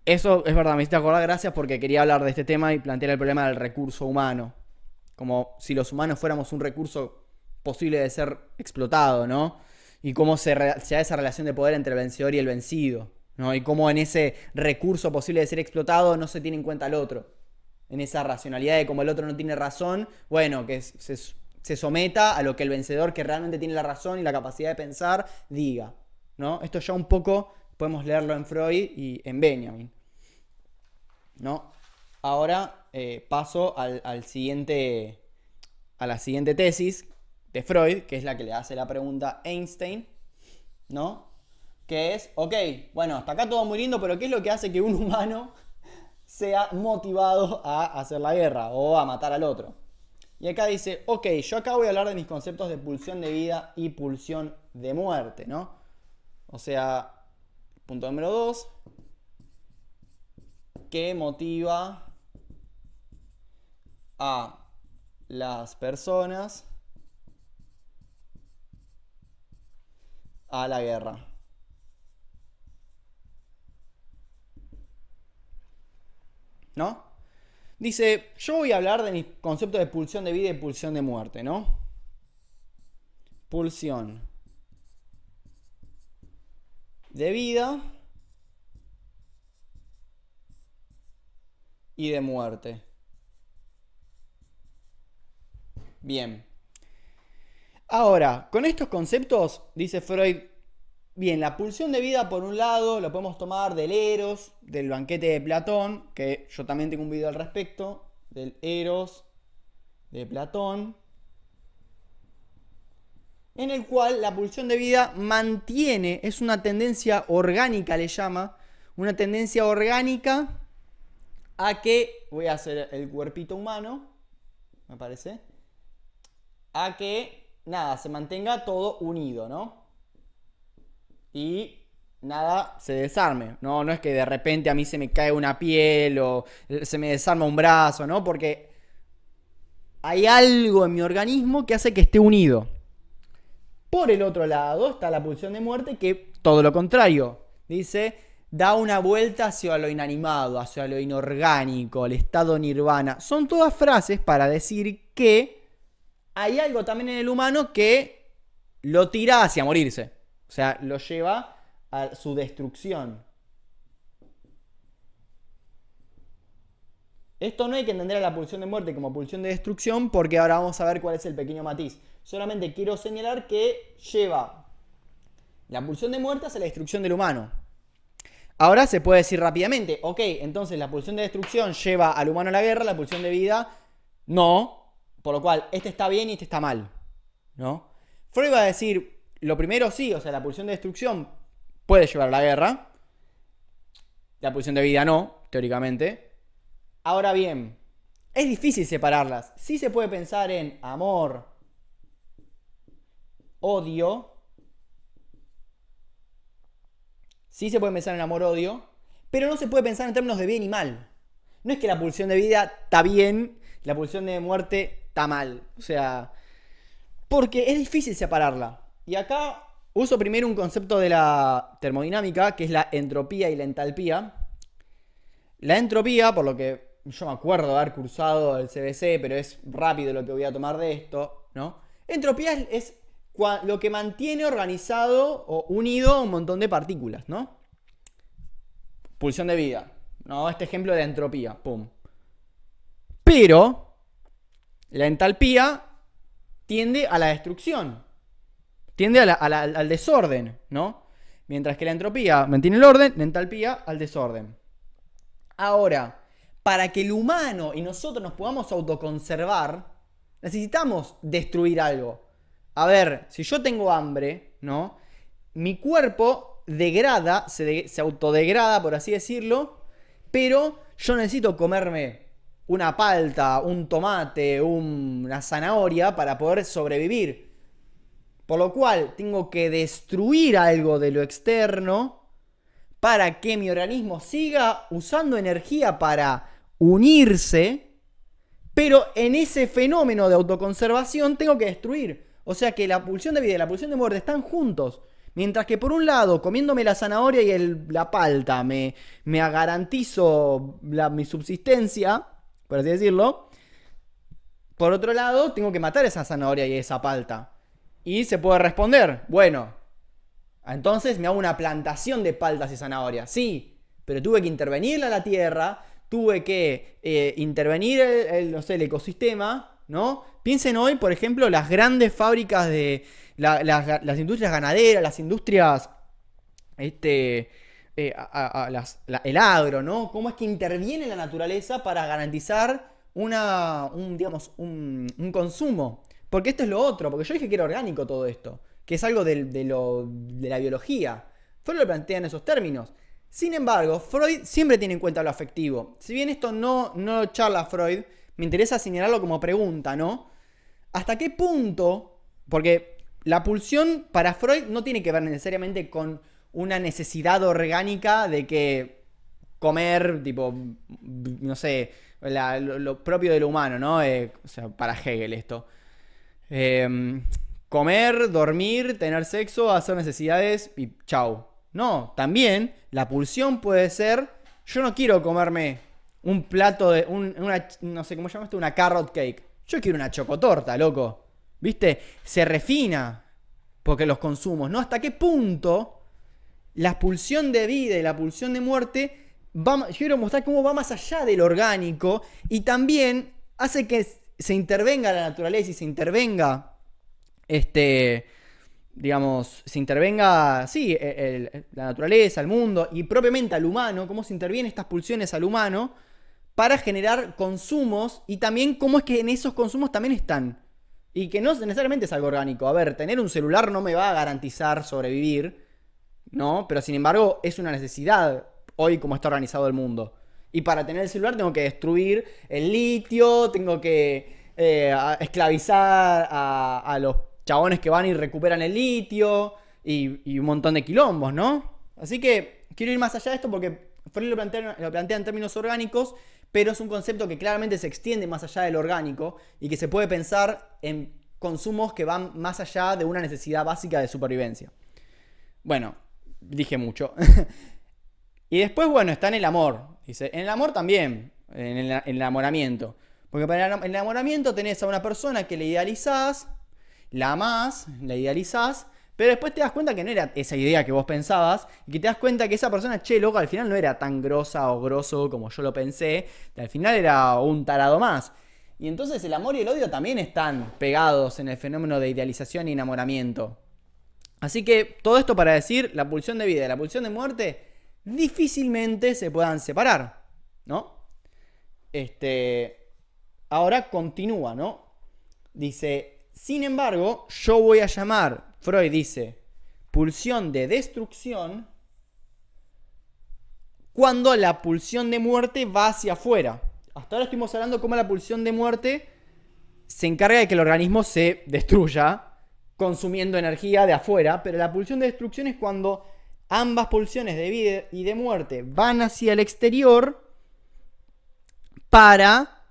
Eso es verdad, me hiciste acordar, gracias, porque quería hablar de este tema y plantear el problema del recurso humano. Como si los humanos fuéramos un recurso posible de ser explotado, ¿no? Y cómo se da esa relación de poder entre el vencedor y el vencido, ¿no? Y cómo en ese recurso posible de ser explotado no se tiene en cuenta al otro. En esa racionalidad de como el otro no tiene razón, bueno, que se someta a lo que el vencedor, que realmente tiene la razón y la capacidad de pensar, diga. ¿no? Esto ya un poco podemos leerlo en Freud y en Benjamin, ¿no? Ahora paso a la siguiente tesis de Freud, que es la que le hace la pregunta a Einstein, ¿no? Que es, ok, bueno, hasta acá todo muy lindo, pero ¿qué es lo que hace que un humano sea motivado a hacer la guerra o a matar al otro? Y acá dice, ok, yo acá voy a hablar de mis conceptos de pulsión de vida y pulsión de muerte, ¿no? O sea, punto número 2, ¿qué motiva a las personas a la guerra? ¿No? Dice, yo voy a hablar de mis conceptos de pulsión de vida y pulsión de muerte, ¿no? Pulsión de vida y de muerte. Bien. Ahora, con estos conceptos, dice Freud, bien, la pulsión de vida por un lado lo podemos tomar del Eros, del banquete de Platón, que yo también tengo un video al respecto, del Eros de Platón, en el cual la pulsión de vida mantiene, es una tendencia orgánica, le llama, una tendencia orgánica a que, voy a hacer el cuerpito humano, me parece, a que, nada, se mantenga todo unido, ¿no? Y nada se desarme, ¿no? No es que de repente a mí se me cae una piel o se me desarma un brazo, ¿no? Porque hay algo en mi organismo que hace que esté unido. Por el otro lado está la pulsión de muerte, que todo lo contrario, dice, da una vuelta hacia lo inanimado, hacia lo inorgánico, el estado nirvana. Son todas frases para decir que hay algo también en el humano que lo tira hacia morirse. O sea, lo lleva a su destrucción. Esto no hay que entender a la pulsión de muerte como pulsión de destrucción, porque ahora vamos a ver cuál es el pequeño matiz. Solamente quiero señalar que lleva la pulsión de muerte hacia la destrucción del humano. Ahora se puede decir rápidamente, ok, entonces la pulsión de destrucción lleva al humano a la guerra, la pulsión de vida no, por lo cual este está bien y este está mal, ¿no? Freud va a decir, lo primero sí, o sea, la pulsión de destrucción puede llevar a la guerra, la pulsión de vida no, teóricamente. Ahora bien, es difícil separarlas. Sí se puede pensar en amor, odio. Sí se puede pensar en amor-odio, pero no se puede pensar en términos de bien y mal. No es que la pulsión de vida está bien, la pulsión de muerte está mal. O sea, porque es difícil separarla. Y acá uso primero un concepto de la termodinámica, que es la entropía y la entalpía. La entropía, por lo que yo me acuerdo de haber cursado el CBC, pero es rápido lo que voy a tomar de esto, ¿no? Entropía es lo que mantiene organizado o unido a un montón de partículas, ¿no? Pulsión de vida, ¿no? Este ejemplo de entropía, pum. Pero la entalpía tiende a la destrucción, tiende al desorden, ¿no? Mientras que la entropía mantiene el orden, la entalpía al desorden. Ahora, para que el humano y nosotros nos podamos autoconservar, necesitamos destruir algo. A ver, si yo tengo hambre, ¿no? Mi cuerpo degrada, se autodegrada, por así decirlo, pero yo necesito comerme una palta, un tomate, una zanahoria para poder sobrevivir. Por lo cual, tengo que destruir algo de lo externo para que mi organismo siga usando energía para unirse, pero en ese fenómeno de autoconservación tengo que destruir. O sea que la pulsión de vida y la pulsión de muerte están juntos. Mientras que por un lado, comiéndome la zanahoria y la palta, me garantizo mi subsistencia, por así decirlo. Por otro lado, tengo que matar esa zanahoria y esa palta. Y se puede responder, bueno, entonces me hago una plantación de paltas y zanahorias. Sí, pero tuve que intervenir a la tierra, tuve que intervenir no sé, el ecosistema, ¿no? Piensen hoy, por ejemplo, las grandes fábricas de las industrias ganaderas, las industrias este, el agro, ¿no? Cómo es que interviene la naturaleza para garantizar digamos, un consumo. Porque esto es lo otro, porque yo dije que era orgánico todo esto, que es algo de la biología. Freud lo plantea en esos términos. Sin embargo, Freud siempre tiene en cuenta lo afectivo. Si bien esto no lo charla Freud, me interesa señalarlo como pregunta, ¿no? ¿Hasta qué punto? Porque la pulsión para Freud no tiene que ver necesariamente con una necesidad orgánica de que comer, tipo, no sé, lo propio de lo humano, ¿no? O sea, para Hegel esto. Eh, Comer, dormir, tener sexo, hacer necesidades y chau. No, también la pulsión puede ser, yo no quiero comerme un plato de, no sé cómo llamaste, una carrot cake. Yo quiero una chocotorta, loco. ¿Viste? Se refina porque los consumos, ¿no? ¿Hasta qué punto la pulsión de vida y la pulsión de muerte yo quiero mostrar cómo va más allá del orgánico y también hace que se intervenga la naturaleza y se intervenga, digamos, se intervenga, sí, la naturaleza, el mundo y propiamente al humano, cómo se intervienen estas pulsiones al humano para generar consumos y también cómo es que en esos consumos también están. Y que no necesariamente es algo orgánico. A ver, tener un celular no me va a garantizar sobrevivir, ¿no? Pero sin embargo es una necesidad hoy como está organizado el mundo. Y para tener el celular tengo que destruir el litio, tengo que esclavizar a los chabones que van y recuperan el litio y un montón de quilombos, ¿no? Así que quiero ir más allá de esto porque Freud lo plantea en términos orgánicos, pero es un concepto que claramente se extiende más allá del orgánico y que se puede pensar en consumos que van más allá de una necesidad básica de supervivencia. Bueno, dije mucho. Y después, bueno, está en el amor. Dice, en el amor también, en el enamoramiento. Porque para el enamoramiento tenés a una persona que le idealizás, la amás, la idealizás, pero después te das cuenta que no era esa idea que vos pensabas y que te das cuenta que esa persona, che, loco, al final no era tan grosa o grosso como yo lo pensé, al final era un tarado más. Y entonces el amor y el odio también están pegados en el fenómeno de idealización y enamoramiento. Así que todo esto para decir, la pulsión de vida y la pulsión de muerte difícilmente se puedan separar, ¿no? Ahora continúa, ¿no? Dice, sin embargo, yo voy a llamar, Freud dice, pulsión de destrucción cuando la pulsión de muerte va hacia afuera. Hasta ahora estuvimos hablando cómo la pulsión de muerte se encarga de que el organismo se destruya, consumiendo energía de afuera, pero la pulsión de destrucción es cuando ambas pulsiones de vida y de muerte van hacia el exterior para,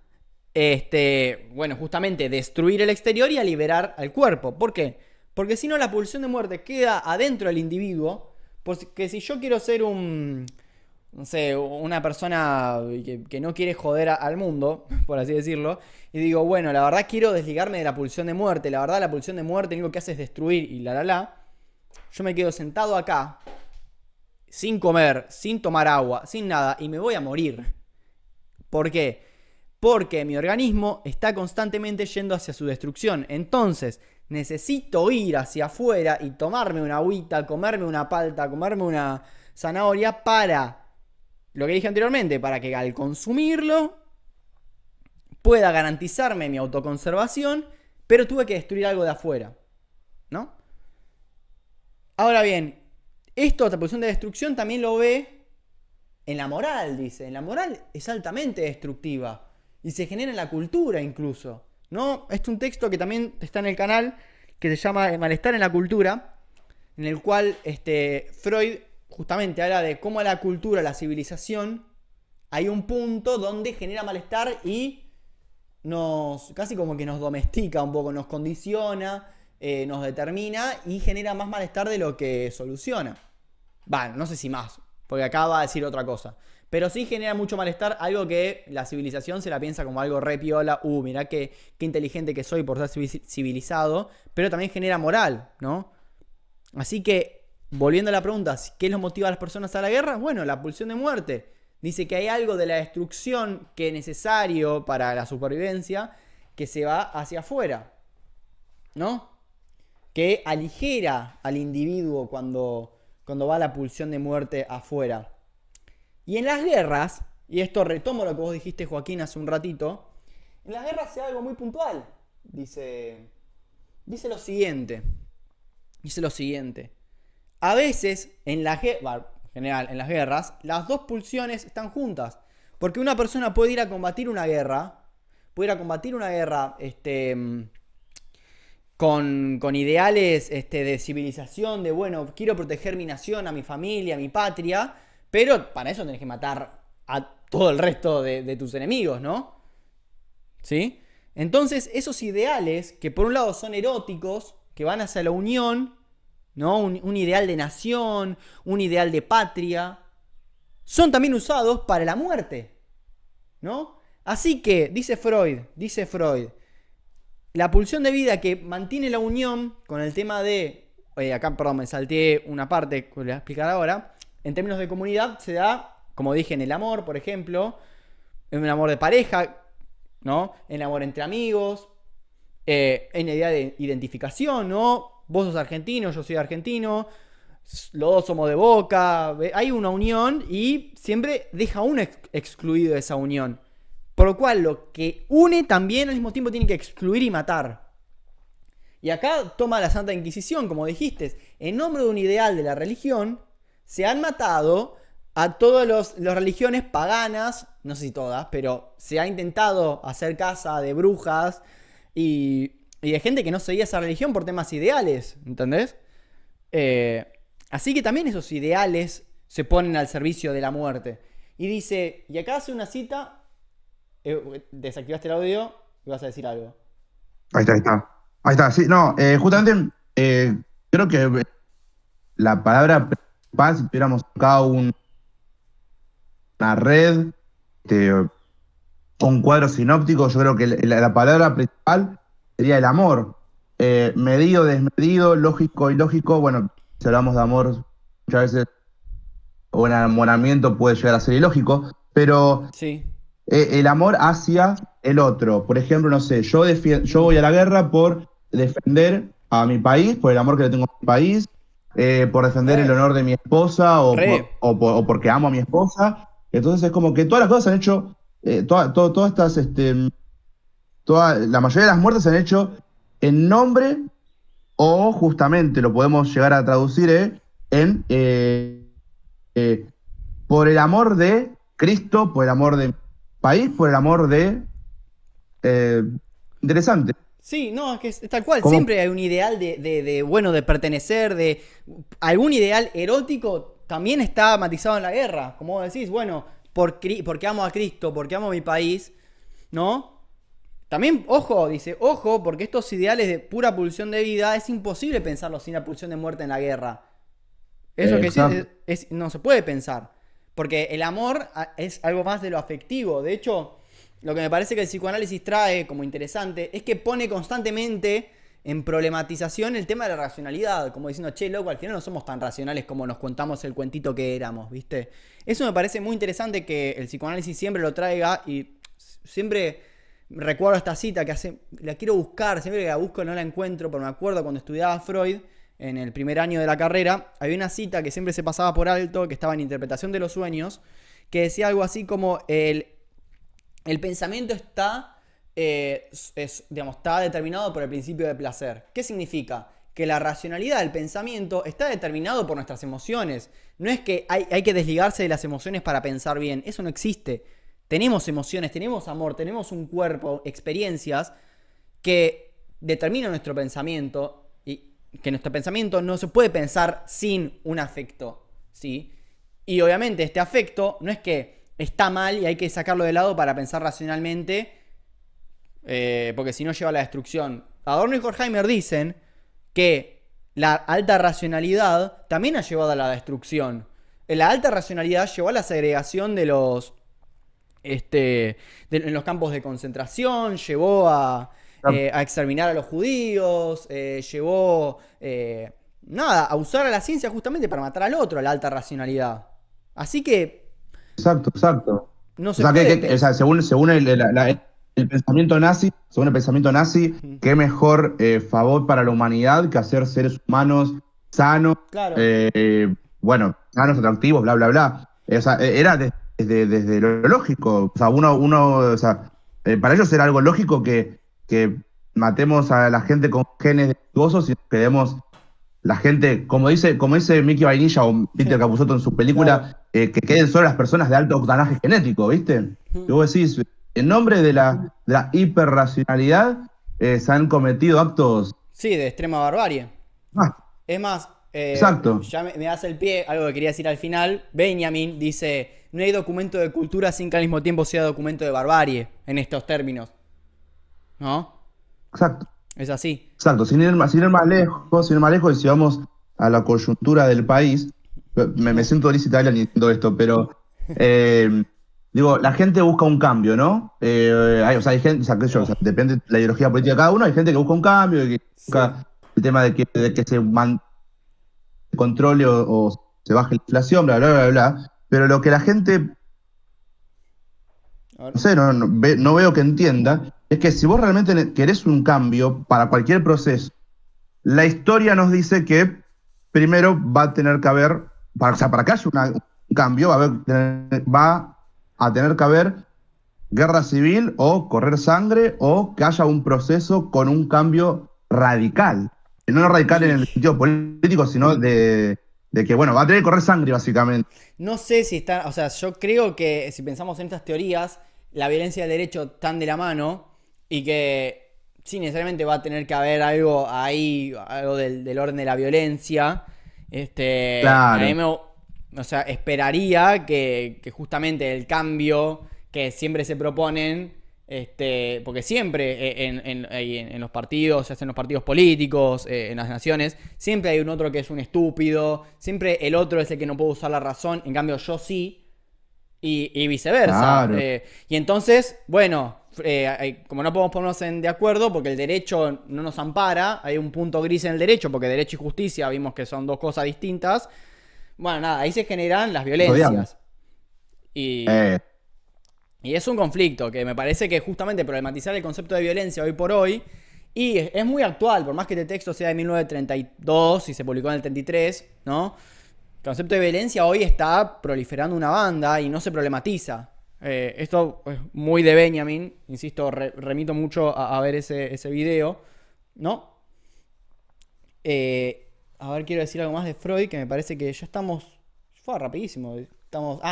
bueno, justamente destruir el exterior y a liberar al cuerpo. ¿Por qué? Porque si no la pulsión de muerte queda adentro del individuo, porque si yo quiero ser no sé, una persona que no quiere joder al mundo, por así decirlo, y digo, bueno, la verdad quiero desligarme de la pulsión de muerte, la verdad la pulsión de muerte lo único que hace es destruir y yo me quedo sentado acá, sin comer, sin tomar agua, sin nada, y me voy a morir. ¿Por qué? Porque mi organismo está constantemente yendo hacia su destrucción. Entonces, necesito ir hacia afuera y tomarme una agüita, comerme una palta, comerme una zanahoria para, lo que dije anteriormente, para que al consumirlo pueda garantizarme mi autoconservación, pero tuve que destruir algo de afuera, ¿no? Ahora bien, otra posición de destrucción también lo ve en la moral, dice. En la moral es altamente destructiva y se genera en la cultura incluso, ¿no? Este es un texto que también está en el canal que se llama El malestar en la cultura, en el cual Freud justamente habla de cómo a la cultura, a la civilización, hay un punto donde genera malestar y casi como que nos domestica un poco, nos condiciona, nos determina y genera más malestar de lo que soluciona. No sé si más, porque acá va a decir otra cosa. Pero sí genera mucho malestar, algo que la civilización se la piensa como algo re piola. Mirá qué inteligente que soy por ser civilizado. Pero también genera moral, ¿no? Así que, volviendo a la pregunta, ¿qué los motiva a las personas a la guerra? Bueno, la pulsión de muerte. Dice que hay algo de la destrucción que es necesario para la supervivencia que se va hacia afuera, ¿no? Que aligera al individuo cuando cuando va la pulsión de muerte afuera. Y en las guerras, y esto retomo lo que vos dijiste, Joaquín, hace un ratito, en las guerras se da algo muy puntual. Dice lo siguiente. Dice lo siguiente. A veces, en general, en las guerras, las dos pulsiones están juntas. Porque una persona puede ir a combatir una guerra, con ideales de civilización, de bueno, quiero proteger mi nación, a mi familia, a mi patria, pero para eso tenés que matar a todo el resto de tus enemigos, ¿no? ¿Sí? Entonces, esos ideales, que por un lado son eróticos, que van hacia la unión, ¿no? Un ideal de nación, un ideal de patria, son también usados para la muerte, ¿no? Así que, dice Freud, la pulsión de vida que mantiene la unión con el tema de... acá, perdón, me salteé una parte que voy a explicar ahora. En términos de comunidad se da, como dije, en el amor, por ejemplo, en un amor de pareja, ¿no? En el amor entre amigos, en la idea de identificación, ¿no? Vos sos argentino, yo soy argentino, los dos somos de Boca, hay una unión y siempre deja uno excluido de esa unión. Por lo cual lo que une también al mismo tiempo tiene que excluir y matar. Y acá toma la Santa Inquisición, como dijiste, en nombre de un ideal de la religión, se han matado a todas las religiones paganas, no sé si todas, pero se ha intentado hacer caza de brujas y de gente que no seguía esa religión por temas ideales, ¿entendés? Así que también esos ideales se ponen al servicio de la muerte. Y dice, y acá hace una cita, desactivaste el audio y vas a decir algo. Ahí está. Ahí está, sí, no, justamente creo que la palabra principal, si tuviéramos acá una red, un cuadro sinóptico, yo creo que la palabra principal sería el amor. Medido, desmedido, lógico, ilógico. Bueno, si hablamos de amor, muchas veces un enamoramiento puede llegar a ser ilógico, pero Sí. El amor hacia el otro. Por ejemplo, no sé, yo voy a la guerra por defender a mi país, por el amor que le tengo a mi país, por defender el honor de mi esposa o porque amo a mi esposa. Entonces es como que todas las cosas se han hecho, todas estas, la mayoría de las muertes se han hecho en nombre o justamente lo podemos llegar a traducir por el amor de Cristo, por el amor de país, por el amor de... interesante. Sí, no, es que es tal cual. ¿Cómo? Siempre hay un ideal de pertenecer, de algún ideal erótico también está matizado en la guerra. Como vos decís, bueno, porque amo a Cristo, porque amo a mi país, ¿no? También, ojo, porque estos ideales de pura pulsión de vida es imposible pensarlos sin la pulsión de muerte en la guerra. Eso que decís no se puede pensar. Porque el amor es algo más de lo afectivo. De hecho, lo que me parece que el psicoanálisis trae como interesante es que pone constantemente en problematización el tema de la racionalidad. Como diciendo, che, loco, al final no somos tan racionales como nos contamos el cuentito que éramos, ¿viste? Eso me parece muy interesante que el psicoanálisis siempre lo traiga y siempre recuerdo esta cita la quiero buscar, siempre que la busco no la encuentro, pero me acuerdo cuando estudiaba Freud, en el primer año de la carrera, había una cita que siempre se pasaba por alto, que estaba en Interpretación de los Sueños, que decía algo así como el pensamiento está determinado por el principio de placer. ¿Qué significa? Que la racionalidad del pensamiento está determinado por nuestras emociones. No es que hay que desligarse de las emociones para pensar bien. Eso no existe. Tenemos emociones, tenemos amor, tenemos un cuerpo, experiencias que determinan nuestro pensamiento y que nuestro pensamiento no se puede pensar sin un afecto, ¿sí? Y obviamente este afecto no es que está mal y hay que sacarlo de lado para pensar racionalmente, porque si no lleva a la destrucción. Adorno y Horkheimer dicen que la alta racionalidad también ha llevado a la destrucción. La alta racionalidad llevó a la segregación de en los campos de concentración, llevó a exterminar a los judíos, llevó a usar a la ciencia justamente para matar al otro, a la alta racionalidad. Así que... Exacto. No se puede según el pensamiento nazi, qué mejor favor para la humanidad que hacer seres humanos sanos, claro. bueno, sanos, atractivos, bla, bla, bla. O sea, era desde lo lógico. O sea, o sea, para ellos era algo lógico que matemos a la gente con genes defectuosos y que demos la gente, como dice Mickey Vainilla o Peter Capusotto en su Claro. película, que queden solo las personas de alto octanaje genético, ¿viste? Y vos decís, en nombre de la hiperracionalidad, se han cometido actos. Sí, de extrema barbarie. Ah, Es más, exacto. ya me das el pie, algo que quería decir al final. Benjamin dice, no hay documento de cultura sin que al mismo tiempo sea documento de barbarie, en estos términos. ¿No? Exacto. Es así. Exacto, sin ir más lejos, y si vamos a la coyuntura del país, me siento Liz Italia diciendo esto, pero eh, digo, la gente busca un cambio, ¿no? O sea, hay gente, o sea, qué sé yo, o Oh, sea, depende de la ideología política de cada uno, hay gente que busca un cambio, y que sí. busca el tema de que se controle o se baje la inflación, bla, bla, bla, bla, pero lo que la gente, A ver. no sé, no veo que entienda, es que si vos realmente querés un cambio para cualquier proceso, la historia nos dice que primero va a tener que haber, o sea, para que haya un cambio, va a tener que haber guerra civil o correr sangre o que haya un proceso con un cambio radical. Y no radical en Y el sentido político, sino de que, bueno, va a tener que correr sangre, básicamente. no sé si está, o sea, yo creo que si pensamos en estas teorías, la violencia y el derecho están de la mano y que sí, necesariamente va a tener que haber algo ahí, algo del orden de la violencia. A mí Claro. o sea, esperaría que justamente el cambio que siempre se proponen, porque siempre en los partidos, ya sea en los partidos políticos, en las naciones, siempre hay un otro que es un estúpido, siempre el otro es el que no puede usar la razón, en cambio yo sí, y viceversa. Claro. Y entonces, bueno, como no podemos ponernos de acuerdo porque el derecho no nos ampara, hay un punto gris en el derecho, porque derecho y justicia vimos que son dos cosas distintas. Bueno, nada, ahí se generan las Nos odiamos. violencias. Y, Eh, y es un conflicto que me parece que justamente problematizar el concepto de violencia hoy por hoy, y es muy actual, por más que este texto sea de 1932 y se publicó en el 33, ¿no? El concepto de violencia hoy está proliferando una banda y no se problematiza. Esto es muy de Benjamin, insisto, remito mucho a ver ese video, ¿no? A ver, quiero decir algo más de Freud, que me parece que ya estamos... Fue rapidísimo.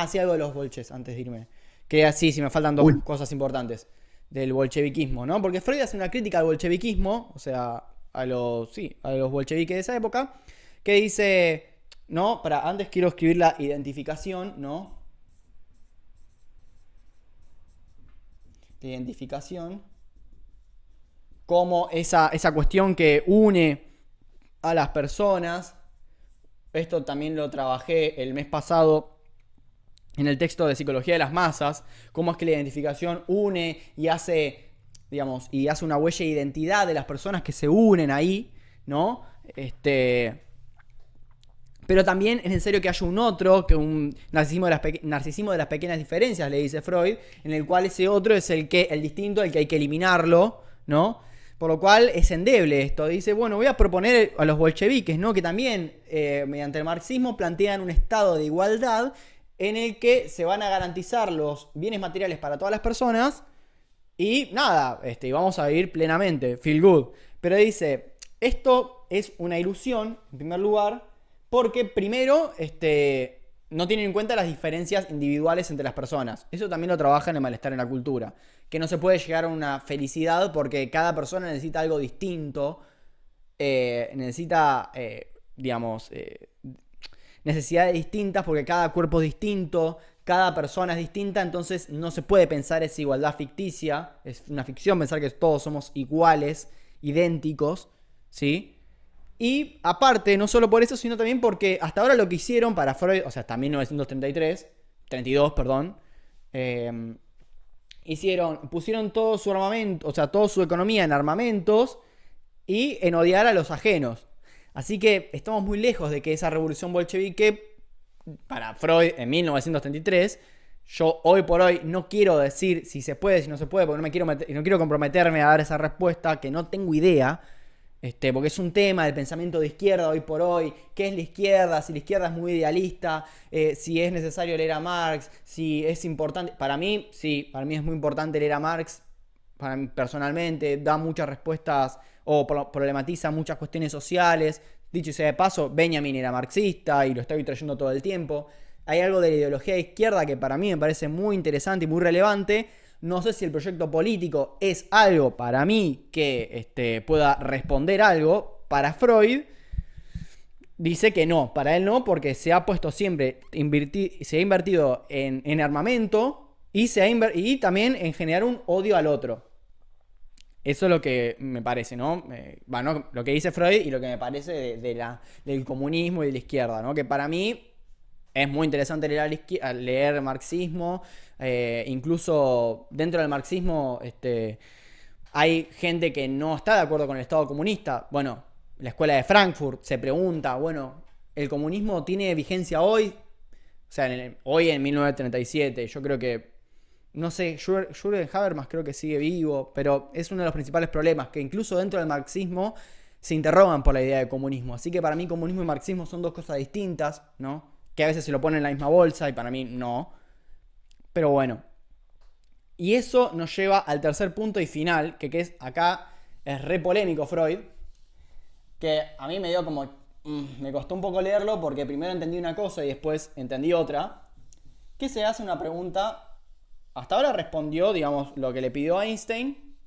Sí, algo de los bolches antes de irme. Que así, si me faltan dos uy, cosas importantes del bolcheviquismo, ¿no? Porque Freud hace una crítica al bolcheviquismo, o sea, a los bolcheviques de esa época, que dice, ¿no? Antes quiero escribir la identificación, ¿no? La identificación como esa cuestión que une a las personas. Esto también lo trabajé el mes pasado en el texto de Psicología de las Masas, cómo es que la identificación une y hace, digamos, y hace una huella de identidad de las personas que se unen ahí, ¿no? Pero también es necesario que haya un otro, que un narcisismo de las pequeñas diferencias, le dice Freud, en el cual ese otro es el distinto, el que hay que eliminarlo, ¿no? Por lo cual es endeble esto. Dice, bueno, voy a proponer a los bolcheviques, ¿no? Que también, mediante el marxismo, plantean un estado de igualdad en el que se van a garantizar los bienes materiales para todas las personas y nada, y vamos a vivir plenamente, feel good. Pero dice, esto es una ilusión, en primer lugar, porque primero, no tienen en cuenta las diferencias individuales entre las personas. Eso también lo trabaja en el malestar en la cultura. Que no se puede llegar a una felicidad porque cada persona necesita algo distinto. Necesita, digamos, necesidades distintas porque cada cuerpo es distinto, cada persona es distinta, entonces no se puede pensar esa igualdad ficticia, es una ficción pensar que todos somos iguales, idénticos, ¿sí? Y aparte, no solo por eso, sino también porque hasta ahora lo que hicieron para Freud, o sea, hasta 1933, 32, perdón, eh, pusieron todo su armamento, o sea, toda su economía en armamentos y en odiar a los ajenos. Así que estamos muy lejos de que esa revolución bolchevique, para Freud en 1933, yo hoy por hoy no quiero decir si se puede, si no se puede, porque no quiero comprometerme a dar esa respuesta, que no tengo idea. Porque es un tema del pensamiento de izquierda hoy por hoy. ¿Qué es la izquierda? Si la izquierda es muy idealista, si es necesario leer a Marx, si es importante. Para mí, sí, para mí es muy importante leer a Marx. Para mí, personalmente, da muchas respuestas o problematiza muchas cuestiones sociales. Dicho sea de paso, Benjamin era marxista y lo estoy trayendo todo el tiempo. Hay algo de la ideología de izquierda que para mí me parece muy interesante y muy relevante. No sé si el proyecto político es algo para mí que pueda responder algo. Para Freud dice que no, para él no, porque se ha puesto siempre, se ha invertido en armamento y también en generar un odio al otro. Eso es lo que me parece, ¿no? Bueno, lo que dice Freud y lo que me parece del comunismo y de la izquierda, ¿no? Que para mí es muy interesante leer marxismo. Incluso dentro del marxismo hay gente que no está de acuerdo con el Estado comunista. Bueno, la escuela de Frankfurt se pregunta, bueno, ¿el comunismo tiene vigencia hoy? O sea, hoy en 1937, yo creo que, no sé, Jürgen Habermas creo que sigue vivo, pero es uno de los principales problemas, que incluso dentro del marxismo se interrogan por la idea de comunismo. Así que para mí comunismo y marxismo son dos cosas distintas, ¿no? Que a veces se lo ponen en la misma bolsa y para mí no. Pero bueno. Y eso nos lleva al tercer punto y final, que es acá, es re polémico Freud, que a mí me dio como... me costó un poco leerlo porque primero entendí una cosa y después entendí otra, que se hace una pregunta. Hasta ahora respondió, digamos, lo que le pidió Einstein,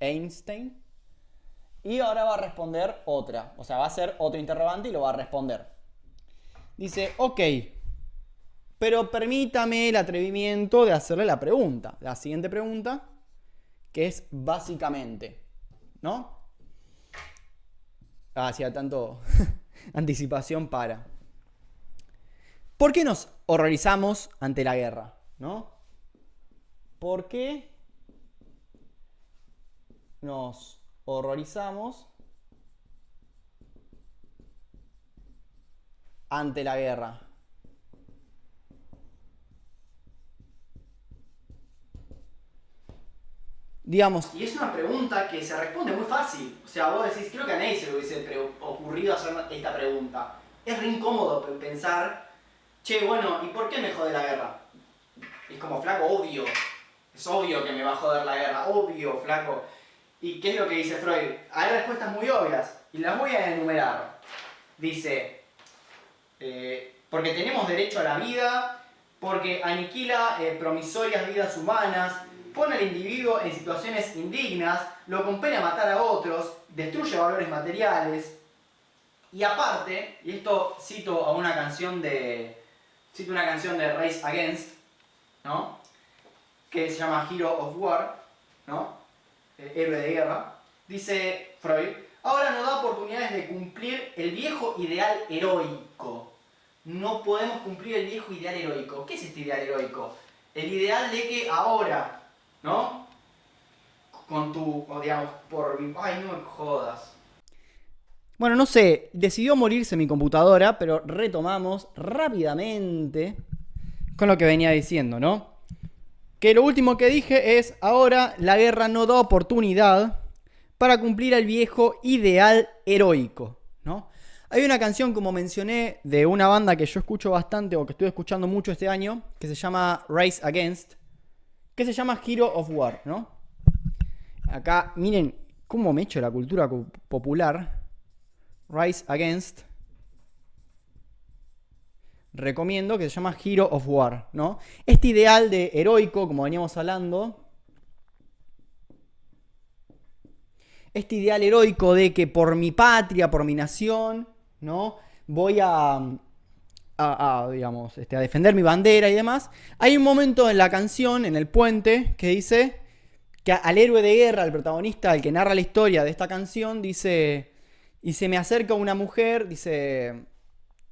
y ahora va a responder otra. O sea, va a hacer otro interrogante y lo va a responder. Dice, ok, pero permítame el atrevimiento de hacerle la pregunta. La siguiente pregunta, que es básicamente, ¿no? Hacía tanto anticipación para. ¿Por qué nos horrorizamos ante la guerra? ¿No? ¿Por qué nos horrorizamos ante la guerra? Digamos, y es una pregunta que se responde muy fácil. O sea, vos decís, creo que a nadie se le hubiese ocurrido hacer esta pregunta. Es re incómodo pensar, che, bueno, ¿y por qué me jode la guerra? Es como, flaco, obvio. Es obvio que me va a joder la guerra, obvio, flaco. ¿Y qué es lo que dice Freud? Hay respuestas muy obvias y las voy a enumerar. Dice, porque tenemos derecho a la vida, porque aniquila promisorias vidas humanas, pone al individuo en situaciones indignas, lo compele a matar a otros, destruye valores materiales. Y aparte, y esto cito una canción de Rise Against, ¿no? Que se llama Hero of War, ¿no? Héroe de guerra. Dice Freud, ahora nos da oportunidades de cumplir el viejo ideal heroico. No podemos cumplir el viejo ideal heroico. ¿Qué es este ideal heroico? El ideal de que ahora, ¿no? Con tu, digamos, ay, no me jodas. Bueno, no sé, decidió morirse mi computadora, pero retomamos rápidamente con lo que venía diciendo, ¿no? Que lo último que dije es, ahora la guerra no da oportunidad para cumplir el viejo ideal heroico, ¿no? Hay una canción, como mencioné, de una banda que yo escucho bastante o que estuve escuchando mucho este año, que se llama Rise Against, que se llama Hero of War, ¿no? Acá, miren cómo me echo la cultura popular. Rise Against. Recomiendo, que se llama Hero of War, ¿no? Este ideal de heroico, como veníamos hablando, este ideal heroico de que por mi patria, por mi nación, ¿no? Voy digamos, a defender mi bandera y demás. Hay un momento en la canción, en el puente, que dice que al héroe de guerra, al protagonista, al que narra la historia de esta canción, dice, y se me acerca una mujer, dice,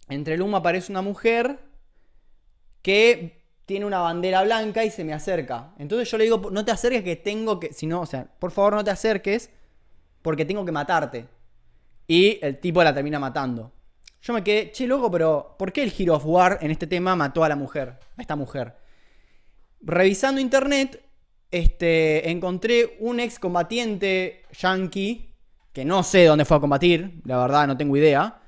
entre el humo aparece una mujer que tiene una bandera blanca y se me acerca. Entonces yo le digo, no te acerques que tengo que, si no, o sea, por favor no te acerques porque tengo que matarte. Y el tipo la termina matando. Yo me quedé, che, loco, pero ¿por qué el Hero of War en este tema mató a la mujer? A esta mujer. Revisando internet, encontré un excombatiente yanqui que no sé dónde fue a combatir, la verdad no tengo idea,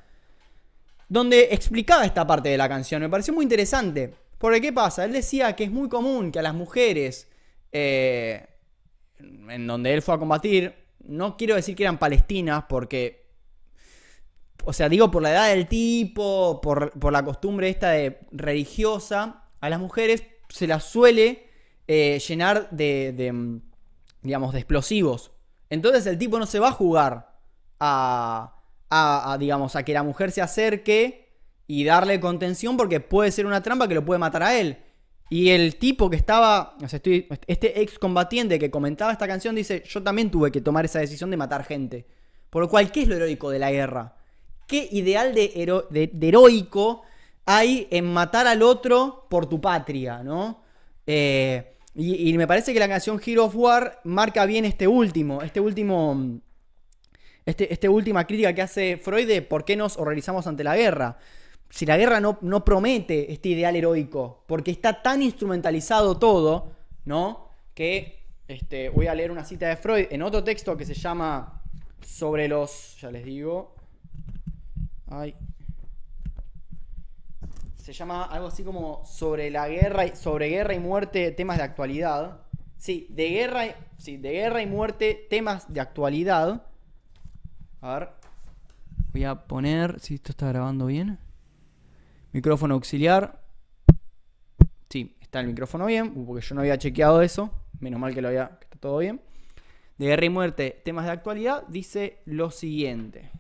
donde explicaba esta parte de la canción. Me pareció muy interesante. Porque ¿qué pasa? Él decía que es muy común que a las mujeres, en donde él fue a combatir, no quiero decir que eran palestinas, porque, o sea, digo por la edad del tipo, por la costumbre esta de religiosa, a las mujeres se las suele llenar digamos, de explosivos. Entonces el tipo no se va a jugar digamos, a que la mujer se acerque y darle contención, porque puede ser una trampa que lo puede matar a él. Y el tipo que estaba, o sea, este excombatiente que comentaba esta canción dice: yo también tuve que tomar esa decisión de matar gente. Por lo cual, ¿qué es lo heroico de la guerra? ¿Qué ideal de heroico hay en matar al otro por tu patria, ¿no? Y me parece que la canción Hero of War marca bien esta última crítica que hace Freud de por qué nos horrorizamos ante la guerra. Si la guerra no promete este ideal heroico, porque está tan instrumentalizado todo, ¿no? Que voy a leer una cita de Freud en otro texto que se llama Sobre los... Ya les digo. Se llama algo así como sobre guerra y muerte, temas de actualidad. Sí, de guerra y muerte, temas de actualidad. A ver. Voy a poner si esto está grabando bien. Micrófono auxiliar. Sí, está el micrófono bien, porque yo no había chequeado eso. Menos mal que que está todo bien. De guerra y muerte, temas de actualidad, dice lo siguiente.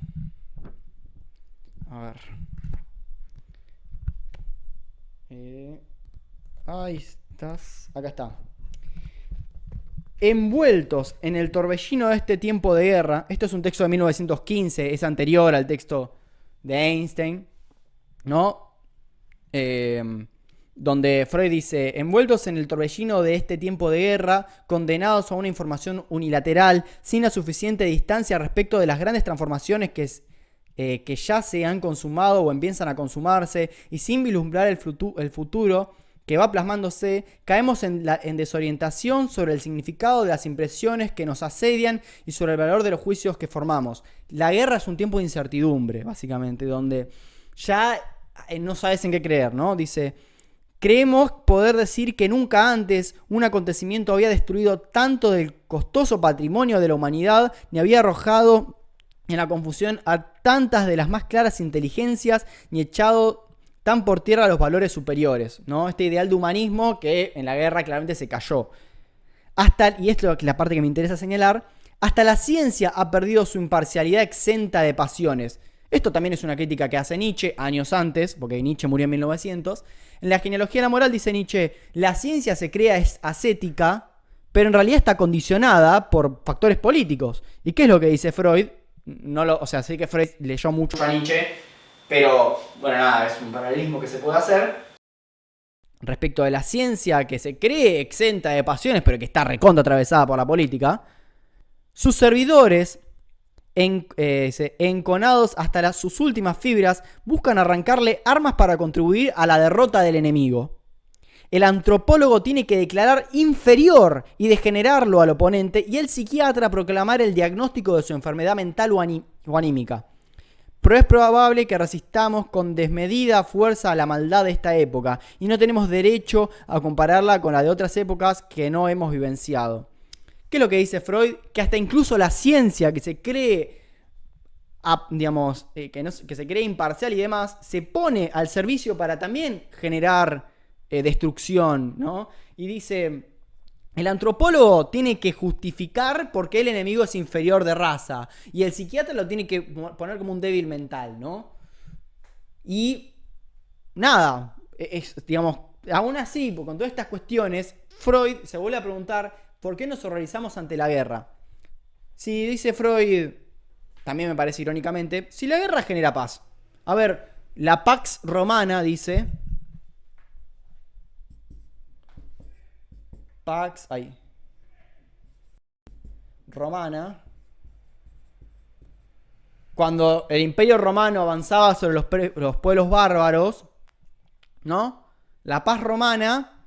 A ver. Ahí estás. Acá está. Envueltos en el torbellino de este tiempo de guerra. Esto es un texto de 1915, es anterior al texto de Einstein, ¿no? Donde Freud dice: envueltos en el torbellino de este tiempo de guerra, condenados a una información unilateral, sin la suficiente distancia respecto de las grandes transformaciones que ya se han consumado o empiezan a consumarse, y sin vislumbrar el futuro que va plasmándose, caemos en desorientación sobre el significado de las impresiones que nos asedian y sobre el valor de los juicios que formamos. La guerra es un tiempo de incertidumbre, básicamente, donde ya no sabes en qué creer, ¿no? Dice: creemos poder decir que nunca antes un acontecimiento había destruido tanto del costoso patrimonio de la humanidad, ni había arrojado en la confusión a tantas de las más claras inteligencias, ni echado tan por tierra los valores superiores, ¿no? Este ideal de humanismo que en la guerra claramente se cayó. Y esto es la parte que me interesa señalar: hasta la ciencia ha perdido su imparcialidad exenta de pasiones. Esto también es una crítica que hace Nietzsche años antes, porque Nietzsche murió en 1900. En la genealogía de la moral dice Nietzsche: la ciencia se crea es ascética, pero en realidad está condicionada por factores políticos. ¿Y qué es lo que dice Freud? O sea, sé que Freud leyó mucho a Nietzsche, pero bueno, nada, es un paralelismo que se puede hacer. Respecto de la ciencia que se cree exenta de pasiones, pero que está recontra atravesada por la política, sus servidores, enconados hasta sus últimas fibras, buscan arrancarle armas para contribuir a la derrota del enemigo. El antropólogo tiene que declarar inferior y degenerarlo al oponente, y el psiquiatra proclamar el diagnóstico de su enfermedad mental o anímica. Pero es probable que resistamos con desmedida fuerza a la maldad de esta época, y no tenemos derecho a compararla con la de otras épocas que no hemos vivenciado. ¿Qué es lo que dice Freud? Que hasta incluso la ciencia, que se cree, que se cree imparcial y demás, se pone al servicio para también generar destrucción, ¿no? Y dice: el antropólogo tiene que justificar por qué el enemigo es inferior de raza, y el psiquiatra lo tiene que poner como un débil mental, ¿no? Y nada, digamos, aún así, con todas estas cuestiones, Freud se vuelve a preguntar: ¿por qué nos horrorizamos ante la guerra? Si dice Freud, también me parece irónicamente, si la guerra genera paz. A ver, la Pax Romana dice... Romana. Cuando el Imperio Romano avanzaba sobre los pueblos bárbaros, ¿no? La paz romana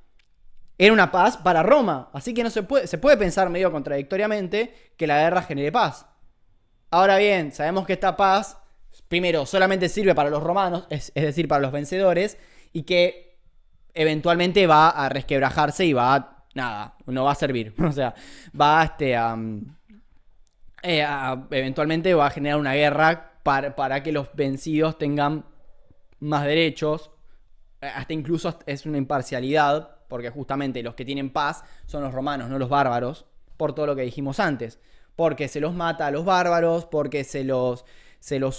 era una paz para Roma. Así que se puede pensar medio contradictoriamente que la guerra genere paz. Ahora bien, sabemos que esta paz, primero, solamente sirve para los romanos, es decir, para los vencedores, y que eventualmente va a resquebrajarse y va a, nada, no va a servir. O sea, va eventualmente va a generar una guerra para que los vencidos tengan más derechos. Hasta incluso es una imparcialidad, porque justamente los que tienen paz son los romanos, no los bárbaros, por todo lo que dijimos antes. Porque se los mata a los bárbaros, porque se los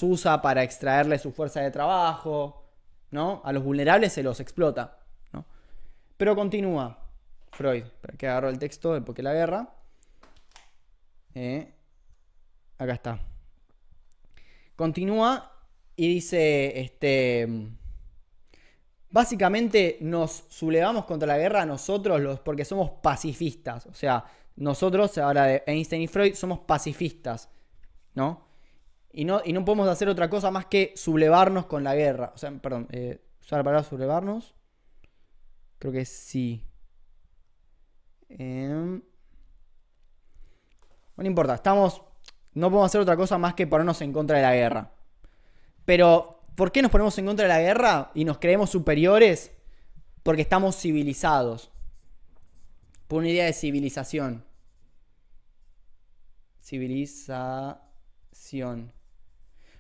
usa para extraerle su fuerza de trabajo, ¿no? A los vulnerables se los explota, ¿no? Pero continúa Freud, para que agarró el texto de Por qué la guerra. Acá está. Continúa y dice, básicamente nos sublevamos contra la guerra nosotros porque somos pacifistas. O sea, nosotros, ahora de Einstein y Freud, somos pacifistas, ¿no? Y no podemos hacer otra cosa más que sublevarnos con la guerra. O sea, perdón, usar la palabra sublevarnos. Creo que sí. No importa, no podemos hacer otra cosa más que ponernos en contra de la guerra. Pero, ¿por qué nos ponemos en contra de la guerra y nos creemos superiores? Porque estamos civilizados. Por una idea de civilización. Civilización.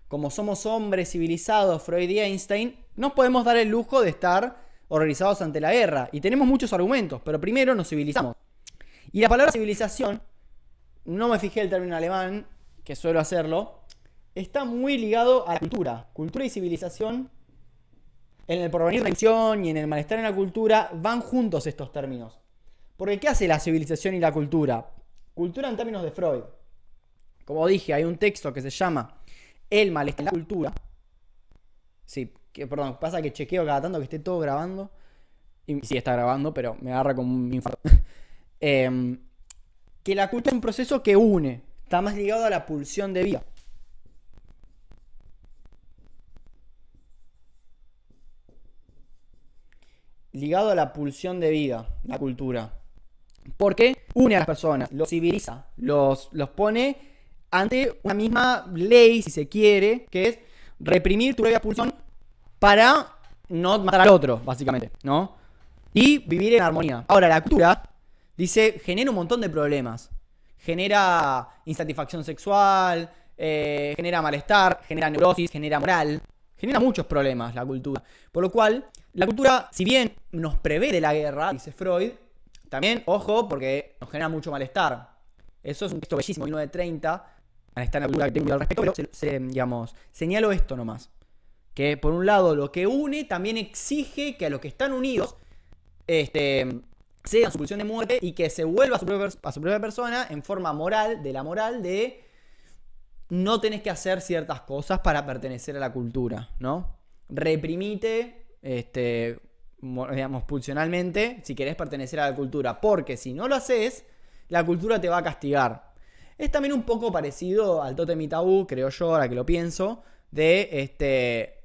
Como somos hombres civilizados, Freud y Einstein, nos podemos dar el lujo de estar horrorizados ante la guerra. Y tenemos muchos argumentos, pero primero nos civilizamos. Y la palabra civilización, no me fijé el término alemán, que suelo hacerlo, está muy ligado a la cultura. Cultura y civilización, en el porvenir de la evolución y en el malestar en la cultura, van juntos estos términos. Porque ¿qué hace la civilización y la cultura? Cultura en términos de Freud. Como dije, hay un texto que se llama El malestar en la cultura. Sí, perdón, pasa que chequeo cada tanto que esté todo grabando. Y sí está grabando, pero me agarra como un infarto. Que la cultura es un proceso que une, está más ligado a la pulsión de vida. Ligado a la pulsión de vida, la cultura. Porque une a las personas, los civiliza, los pone ante una misma ley, si se quiere, que es reprimir tu propia pulsión para no matar al otro, básicamente, ¿no? Y vivir en armonía. Ahora, la cultura, dice, genera un montón de problemas. Genera insatisfacción sexual, genera malestar, genera neurosis, genera moral. Genera muchos problemas la cultura. Por lo cual, la cultura, si bien nos prevé de la guerra, dice Freud, también, ojo, porque nos genera mucho malestar. Eso es un texto bellísimo, 1930, malestar en la cultura que tengo al respecto, pero digamos, señalo esto nomás. Que por un lado lo que une también exige que a los que están unidos sea su pulsión de muerte y que se vuelva a su propia persona en forma moral, de la moral de no tenés que hacer ciertas cosas para pertenecer a la cultura, ¿no? Reprimite, digamos, pulsionalmente si querés pertenecer a la cultura, porque si no lo haces, la cultura te va a castigar. Es también un poco parecido al tótem y tabú, creo yo, ahora que lo pienso, de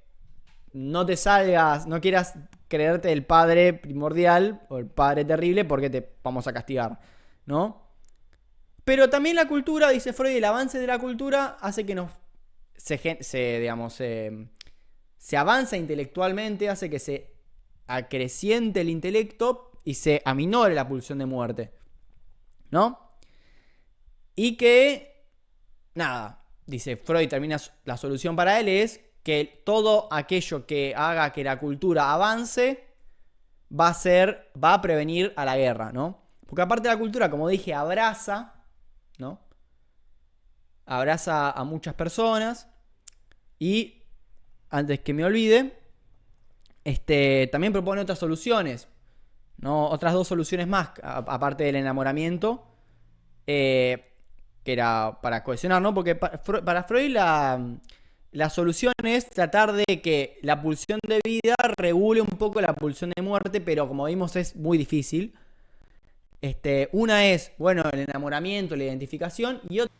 no te salgas, no quieras creerte el padre primordial o el padre terrible porque te vamos a castigar, ¿no? Pero también la cultura, dice Freud, el avance de la cultura hace que se avanza intelectualmente, hace que se acreciente el intelecto y se aminore la pulsión de muerte, ¿no? Y que, nada, dice Freud, termina la solución para él es que todo aquello que haga que la cultura avance va a prevenir a la guerra, ¿no? Porque aparte la cultura, como dije, abraza, ¿no? Abraza a muchas personas y, antes que me olvide, también propone otras soluciones, ¿no? Otras dos soluciones más, aparte del enamoramiento, que era para cohesionar, ¿no? Porque para Freud la solución es tratar de que la pulsión de vida regule un poco la pulsión de muerte, pero como vimos es muy difícil. Una es, bueno, el enamoramiento, la identificación, y otra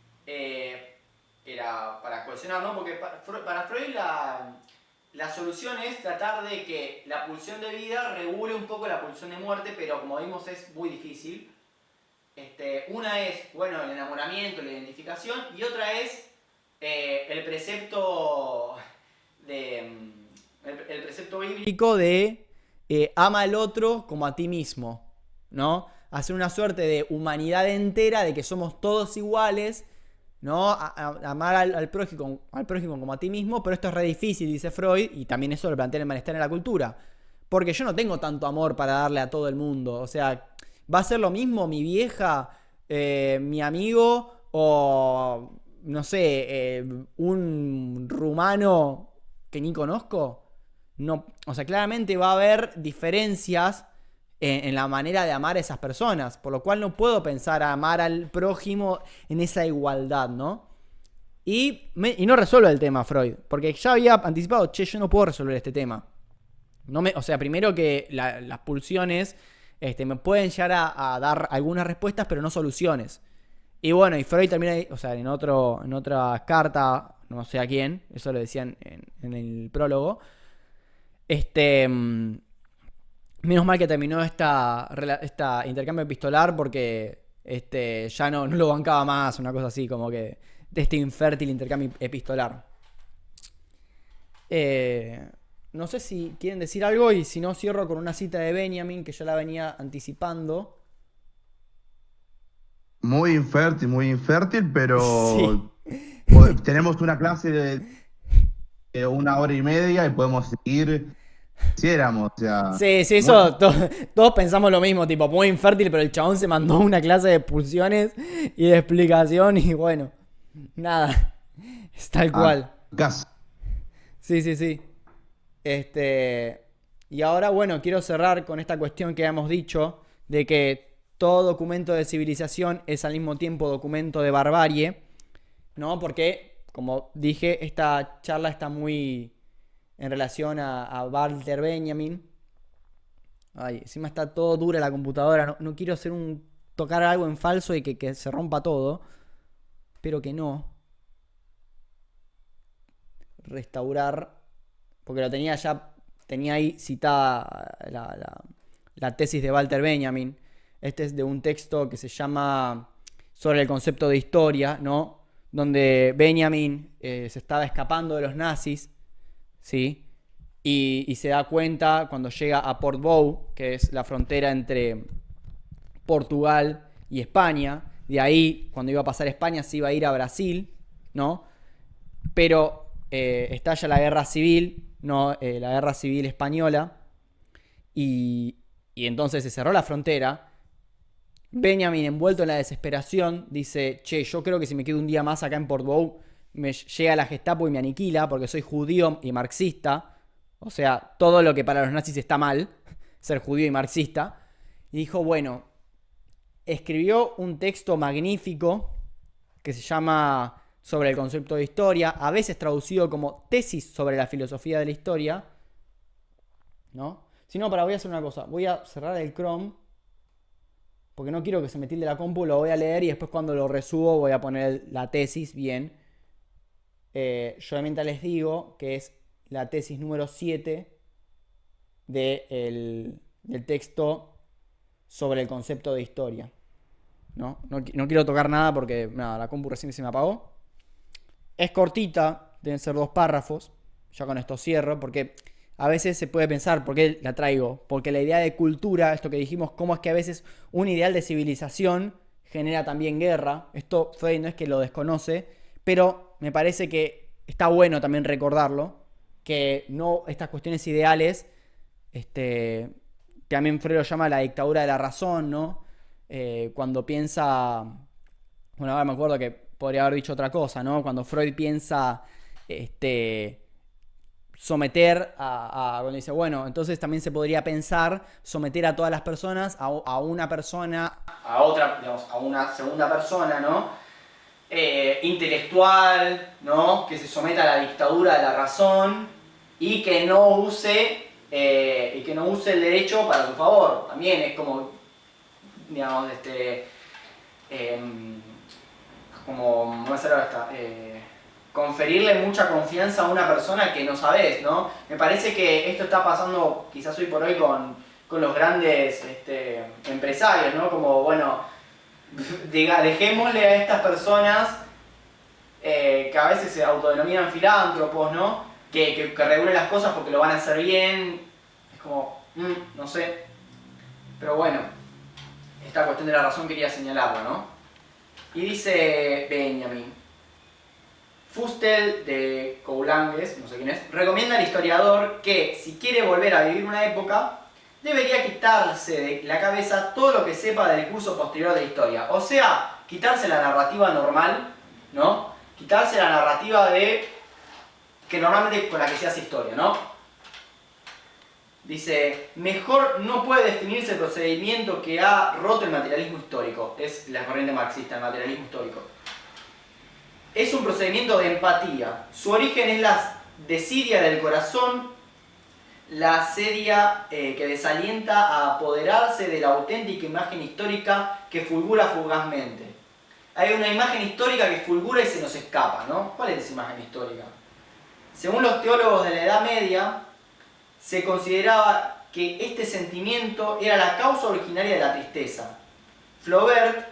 era para cohesionar, ¿no? Porque para Freud la solución es tratar de que la pulsión de vida regule un poco la pulsión de muerte, pero como vimos es muy difícil. Una es, bueno, el enamoramiento, la identificación, y otra es el precepto el precepto bíblico de ama al otro como a ti mismo, ¿no? Hacer una suerte de humanidad entera, de que somos todos iguales, ¿no? Amar al prójimo como a ti mismo, pero esto es re difícil, dice Freud, y también eso lo plantea el malestar en la cultura. Porque yo no tengo tanto amor para darle a todo el mundo. O sea, ¿va a ser lo mismo mi vieja, mi amigo o, no sé, un rumano que ni conozco? No, o sea, claramente va a haber diferencias en la manera de amar a esas personas, por lo cual no puedo pensar a amar al prójimo en esa igualdad, ¿no? Y no resuelve el tema Freud, porque ya había anticipado, che, yo no puedo resolver este tema. O sea, primero que las pulsiones me pueden llegar a dar algunas respuestas, pero no soluciones. Y bueno, y Freud también, o sea, en otra carta, no sé a quién, eso lo decían en el prólogo, menos mal que terminó esta intercambio epistolar porque ya no lo bancaba más, una cosa así, como que de este infértil intercambio epistolar. No sé si quieren decir algo y si no cierro con una cita de Benjamin que yo la venía anticipando. Muy infértil, Sí. pero tenemos una clase de 1 hora y media y podemos seguir si quisiéramos, o sea, Sí, sí, muy, eso todos pensamos lo mismo, tipo, muy infértil, pero el chabón se mandó una clase de pulsiones y de explicación y bueno, nada, es tal cual. casi. Sí, sí, sí. Y ahora, bueno, quiero cerrar con esta cuestión que hemos dicho, de que todo documento de civilización es al mismo tiempo documento de barbarie, ¿no? Porque, como dije, esta charla está muy en relación a Walter Benjamin. Ay, encima está todo dura la computadora, no quiero tocar algo en falso y que se rompa todo, pero que no. Restaurar, porque tenía ahí citada la tesis de Walter Benjamin. Este es de un texto que se llama Sobre el concepto de historia, ¿no? Donde Benjamin se estaba escapando de los nazis, ¿sí? Y se da cuenta cuando llega a Port Bou, que es la frontera entre Portugal y España. De ahí, cuando iba a pasar España, se iba a ir a Brasil, ¿no? Pero estalla la guerra civil, ¿no? La guerra civil española, y entonces se cerró la frontera. Benjamin, envuelto en la desesperación, dice, che, yo creo que si me quedo un día más acá en Portbou, me llega la Gestapo y me aniquila porque soy judío y marxista. O sea, todo lo que para los nazis está mal, ser judío y marxista. Y dijo, bueno, escribió un texto magnífico que se llama Sobre el concepto de historia, a veces traducido como tesis sobre la filosofía de la historia, ¿no? Si no, voy a hacer una cosa, voy a cerrar el Chrome, porque no quiero que se me tilde la compu, lo voy a leer y después cuando lo resubo voy a poner la tesis bien. Yo mientras les digo que es la tesis número 7 del texto sobre el concepto de historia. No quiero tocar nada porque nada, la compu recién se me apagó. Es cortita, deben ser 2 párrafos. Ya con esto cierro, porque a veces se puede pensar, ¿por qué la traigo? Porque la idea de cultura, esto que dijimos, cómo es que a veces un ideal de civilización genera también guerra. Esto Freud no es que lo desconoce, pero me parece que está bueno también recordarlo, que no estas cuestiones ideales, también Freud lo llama la dictadura de la razón, ¿no? Cuando piensa, bueno, ahora me acuerdo que podría haber dicho otra cosa, ¿no? Cuando Freud piensa, someter cuando dice, bueno, entonces también se podría pensar someter a todas las personas a una persona, a otra, digamos, a una segunda persona, ¿no? Intelectual, ¿no? Que se someta a la dictadura de la razón y que no use el derecho para su favor. También es como, digamos, como, ¿cómo hacer esta? Conferirle mucha confianza a una persona que no sabes, ¿no? Me parece que esto está pasando quizás hoy por hoy con los grandes empresarios, ¿no? Como, bueno, dejémosle a estas personas que a veces se autodenominan filántropos, ¿no? Que regulen las cosas porque lo van a hacer bien. Es como, no sé. Pero bueno, esta cuestión de la razón quería señalarlo, ¿no? Y dice Benjamin: Fustel de Coulanges, no sé quién es, recomienda al historiador que, si quiere volver a vivir una época, debería quitarse de la cabeza todo lo que sepa del curso posterior de la historia. O sea, quitarse la narrativa normal, ¿no? Quitarse la narrativa de que normalmente con la que se hace historia, ¿no? Dice, mejor no puede definirse el procedimiento que ha roto el materialismo histórico. Es la corriente marxista, el materialismo histórico. Es un procedimiento de empatía. Su origen es la desidia del corazón, la sedia que desalienta a apoderarse de la auténtica imagen histórica que fulgura fugazmente. Hay una imagen histórica que fulgura y se nos escapa, ¿no? ¿Cuál es esa imagen histórica? Según los teólogos de la Edad Media, se consideraba que este sentimiento era la causa originaria de la tristeza. Flaubert,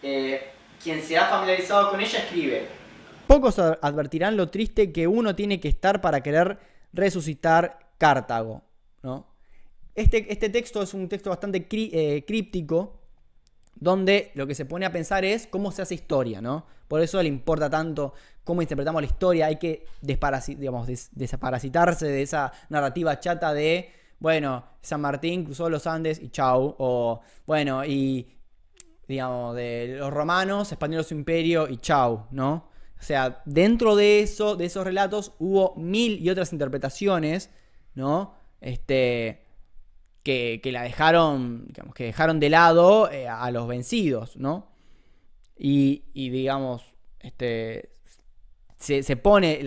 quien se ha familiarizado con ella, escribe: pocos advertirán lo triste que uno tiene que estar para querer resucitar Cartago, ¿no? Este texto es un texto bastante críptico, donde lo que se pone a pensar es cómo se hace historia, ¿no? Por eso le importa tanto cómo interpretamos la historia. Hay que desaparasitarse de esa narrativa chata de, bueno, San Martín cruzó los Andes y chau, o bueno, y digamos, de los romanos expandieron su imperio y chau, ¿no? O sea, dentro de eso, de esos relatos, hubo mil y otras interpretaciones, ¿no? Que la dejaron, digamos, que dejaron de lado a los vencidos, ¿no? Y digamos, se pone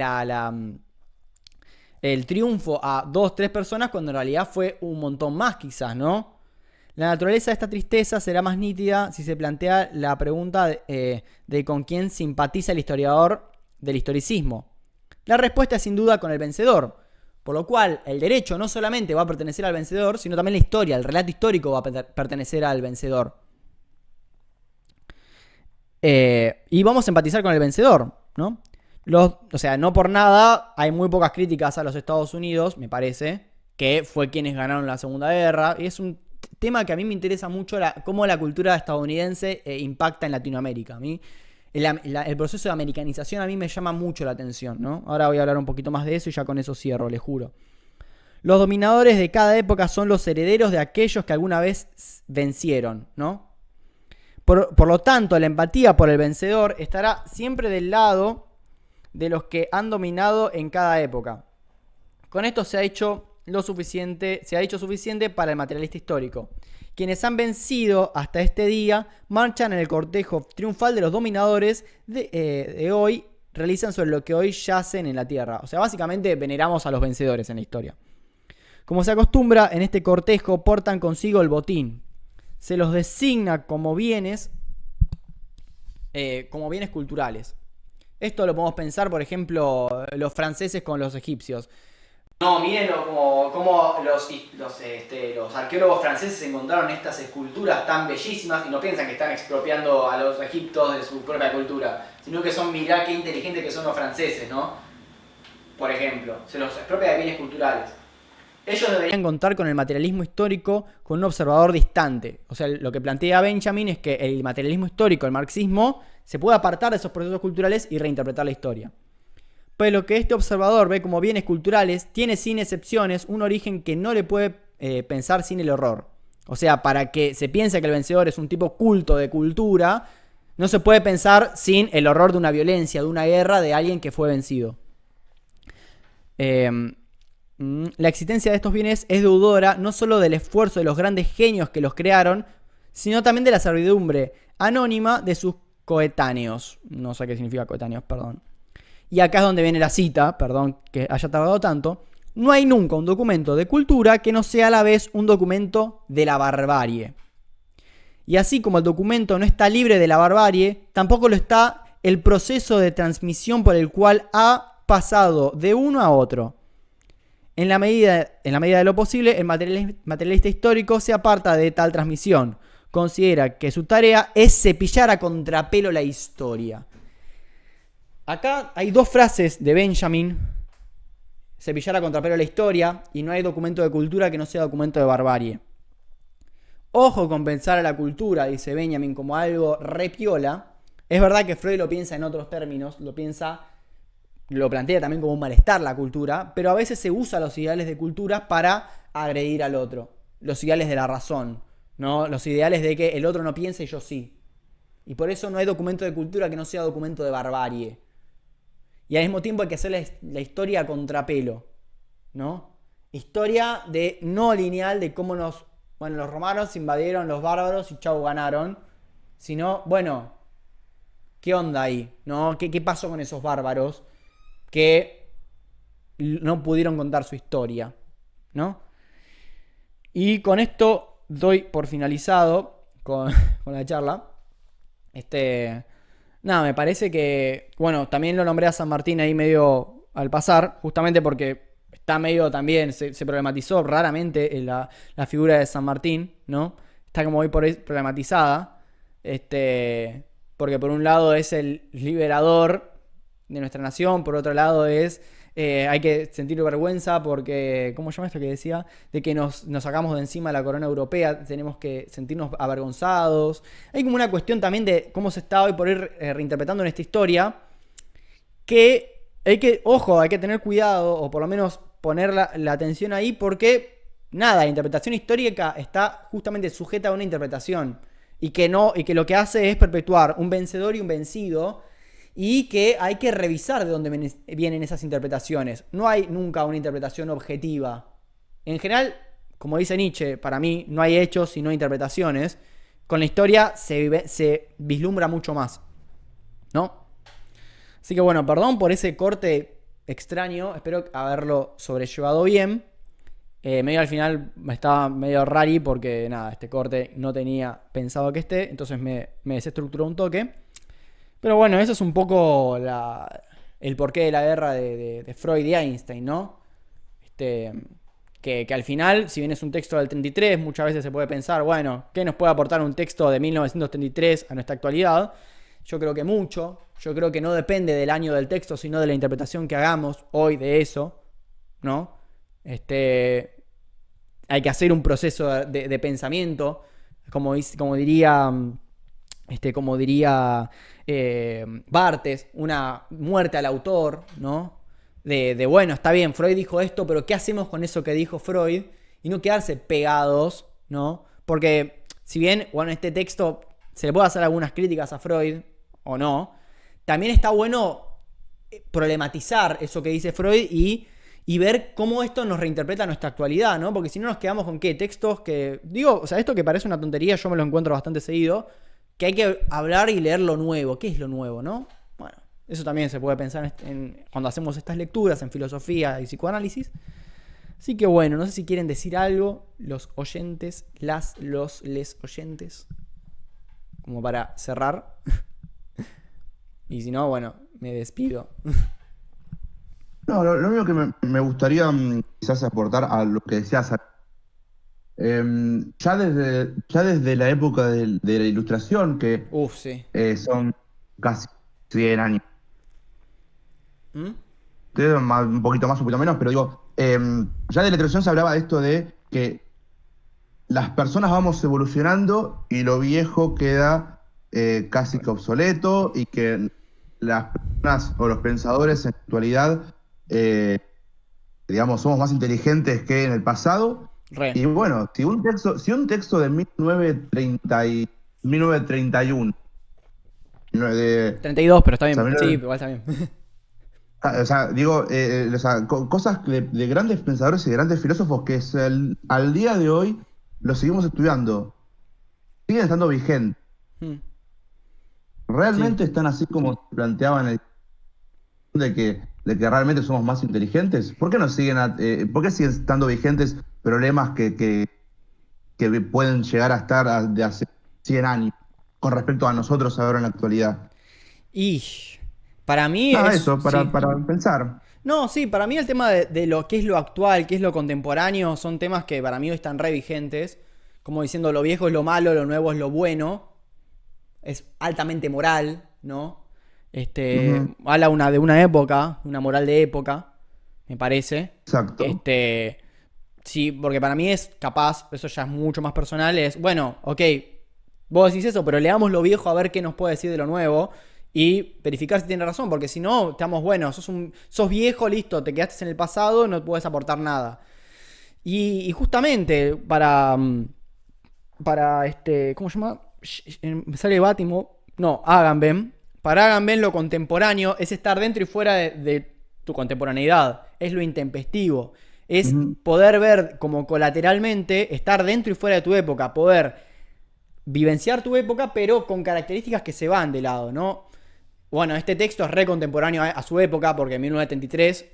el triunfo a 2, 3 personas cuando en realidad fue un montón más, quizás, ¿no? La naturaleza de esta tristeza será más nítida si se plantea la pregunta de con quién simpatiza el historiador del historicismo. La respuesta es sin duda con el vencedor, por lo cual el derecho no solamente va a pertenecer al vencedor, sino también la historia, el relato histórico va a pertenecer al vencedor. Y vamos a empatizar con el vencedor, ¿no? O sea, no por nada hay muy pocas críticas a los Estados Unidos, me parece, que fue quienes ganaron la Segunda Guerra, y es un tema que a mí me interesa mucho, cómo la cultura estadounidense impacta en Latinoamérica. A mí el proceso de americanización a mí me llama mucho la atención, ¿no? Ahora voy a hablar un poquito más de eso y ya con eso cierro, les juro. Los dominadores de cada época son los herederos de aquellos que alguna vez vencieron, ¿no? Por lo tanto, la empatía por el vencedor estará siempre del lado de los que han dominado en cada época. Con esto se ha hecho suficiente para el materialista histórico. Quienes han vencido hasta este día marchan en el cortejo triunfal de los dominadores de hoy, realizan sobre lo que hoy yacen en la tierra. O sea, básicamente veneramos a los vencedores en la historia. Como se acostumbra, en este cortejo portan consigo el botín. Se los designa como bienes culturales. Esto lo podemos pensar, por ejemplo, los franceses con los egipcios. No, mírenlo como los arqueólogos franceses encontraron estas esculturas tan bellísimas y no piensan que están expropiando a los egipcios de su propia cultura, sino que son, mirá qué inteligentes que son los franceses, ¿no? Por ejemplo, se los expropia de bienes culturales. Ellos deberían contar con el materialismo histórico con un observador distante. O sea, lo que plantea Benjamin es que el materialismo histórico, el marxismo, se puede apartar de esos procesos culturales y reinterpretar la historia. Pues lo que este observador ve como bienes culturales tiene sin excepciones un origen que no le puede pensar sin el horror. O sea, para que se piense que el vencedor es un tipo culto de cultura, no se puede pensar sin el horror de una violencia, de una guerra, de alguien que fue vencido. La existencia de estos bienes es deudora no solo del esfuerzo de los grandes genios que los crearon, sino también de la servidumbre anónima de sus coetáneos. No sé qué significa coetáneos, perdón. Y acá es donde viene la cita, perdón que haya tardado tanto. No hay nunca un documento de cultura que no sea a la vez un documento de la barbarie. Y así como el documento no está libre de la barbarie, tampoco lo está el proceso de transmisión por el cual ha pasado de uno a otro. En la medida de lo posible, el materialista histórico se aparta de tal transmisión. Considera que su tarea es cepillar a contrapelo la historia. acá hay dos frases de Benjamin. Cepillar a contrapelo la historia y no hay documento de cultura que no sea documento de barbarie. Ojo con pensar a la cultura, dice Benjamin, como algo re piola. Es verdad que Freud lo piensa en otros términos, lo plantea también como un malestar la cultura, pero a veces se usa los ideales de cultura para agredir al otro. Los ideales de la razón, ¿no? Los ideales de que el otro no piense y yo sí. Y por eso no hay documento de cultura que no sea documento de barbarie. Y al mismo tiempo hay que hacer la historia a contrapelo, ¿no? Historia de no lineal de cómo los romanos invadieron los bárbaros y chau, ganaron. Sino, bueno, ¿qué onda ahí? ¿No? ¿Qué pasó con esos bárbaros que no pudieron contar su historia? ¿No? Y con esto doy por finalizado con la charla. Nada, me parece que, bueno, también lo nombré a San Martín ahí medio al pasar, justamente porque está medio también, se problematizó raramente la figura de San Martín, ¿no? Está como hoy por ahí problematizada, porque por un lado es el liberador de nuestra nación, por otro lado hay que sentir vergüenza porque, ¿cómo se llama esto que decía? De que nos sacamos de encima la corona europea, tenemos que sentirnos avergonzados. Hay como una cuestión también de cómo se está hoy por ir reinterpretando en esta historia, que hay que tener cuidado, o por lo menos poner la atención ahí, porque nada, la interpretación histórica está justamente sujeta a una interpretación, y que lo que hace es perpetuar un vencedor y un vencido, y que hay que revisar de dónde vienen esas interpretaciones. No hay nunca una interpretación objetiva. En general, como dice Nietzsche, para mí no hay hechos sino interpretaciones. Con la historia se vislumbra mucho más, ¿no? Así que bueno, perdón por ese corte extraño. Espero haberlo sobrellevado bien. Medio al final estaba medio rari porque nada, este corte no tenía pensado que esté. Entonces me desestructuró un toque. Pero bueno, eso es un poco el porqué de la guerra de Freud y Einstein, ¿no? Que al final, si bien es un texto del 33, muchas veces se puede pensar, bueno, ¿qué nos puede aportar un texto de 1933 a nuestra actualidad? Yo creo que mucho. Yo creo que no depende del año del texto, sino de la interpretación que hagamos hoy de eso, ¿no? Hay que hacer un proceso de pensamiento, como diría Barthes, una muerte al autor, ¿no? Bueno, está bien, Freud dijo esto, pero ¿qué hacemos con eso que dijo Freud? Y no quedarse pegados, ¿no? Porque si bien, bueno, este texto se le puede hacer algunas críticas a Freud, o no, también está bueno problematizar eso que dice Freud y ver cómo esto nos reinterpreta nuestra actualidad, ¿no? Porque si no nos quedamos con ¿qué? Textos que... Digo, o sea, esto que parece una tontería, yo me lo encuentro bastante seguido, que hay que hablar y leer lo nuevo. ¿Qué es lo nuevo, no? Bueno, eso también se puede pensar cuando hacemos estas lecturas en filosofía y psicoanálisis. Así que bueno, no sé si quieren decir algo los oyentes, les oyentes, como para cerrar. Y si no, bueno, me despido. No, lo único que me gustaría quizás aportar a lo que decías, ya desde la época de la Ilustración, que Sí. son casi 100 años, ¿Mm? un poquito más, un poquito menos, pero digo, ya de la Ilustración se hablaba de esto de que las personas vamos evolucionando y lo viejo queda casi que obsoleto, y que las personas o los pensadores en la actualidad, digamos, somos más inteligentes que en el pasado. Re. Y bueno, si un texto de 1931, 32, pero está bien. o sea, Sí, igual está bien. o sea, digo, o sea, cosas de grandes pensadores y de grandes filósofos que al día de hoy los seguimos estudiando, siguen estando vigentes. Mm. ¿Realmente están así como se planteaban de que realmente somos más inteligentes? ¿Por qué no por qué siguen estando vigentes problemas que pueden llegar a estar de hace 100 años con respecto a nosotros ahora en la actualidad? Y para mí Nada, es... eso, para Sí. pensar. No, sí, para mí el tema de lo que es lo actual, que es lo contemporáneo, son temas que para mí hoy están re vigentes. Como diciendo, lo viejo es lo malo, lo nuevo es lo bueno. Es altamente moral, ¿no? Ujú. Habla de una época, una moral de época, me parece. Exacto. Sí, porque para mí es capaz, eso ya es mucho más personal, es, bueno, ok, vos decís eso, pero leamos lo viejo a ver qué nos puede decir de lo nuevo y verificar si tiene razón, porque si no, estamos, bueno, sos viejo, listo, te quedaste en el pasado, no puedes aportar nada. Y justamente ¿cómo se llama? Me sale Bátimo, no, Agamben. Para Agamben lo contemporáneo es estar dentro y fuera de tu contemporaneidad, es lo intempestivo, es Ujú. poder ver como colateralmente, estar dentro y fuera de tu época, poder vivenciar tu época, pero con características que se van de lado, ¿no? Bueno, este texto es re contemporáneo a su época, porque en 1933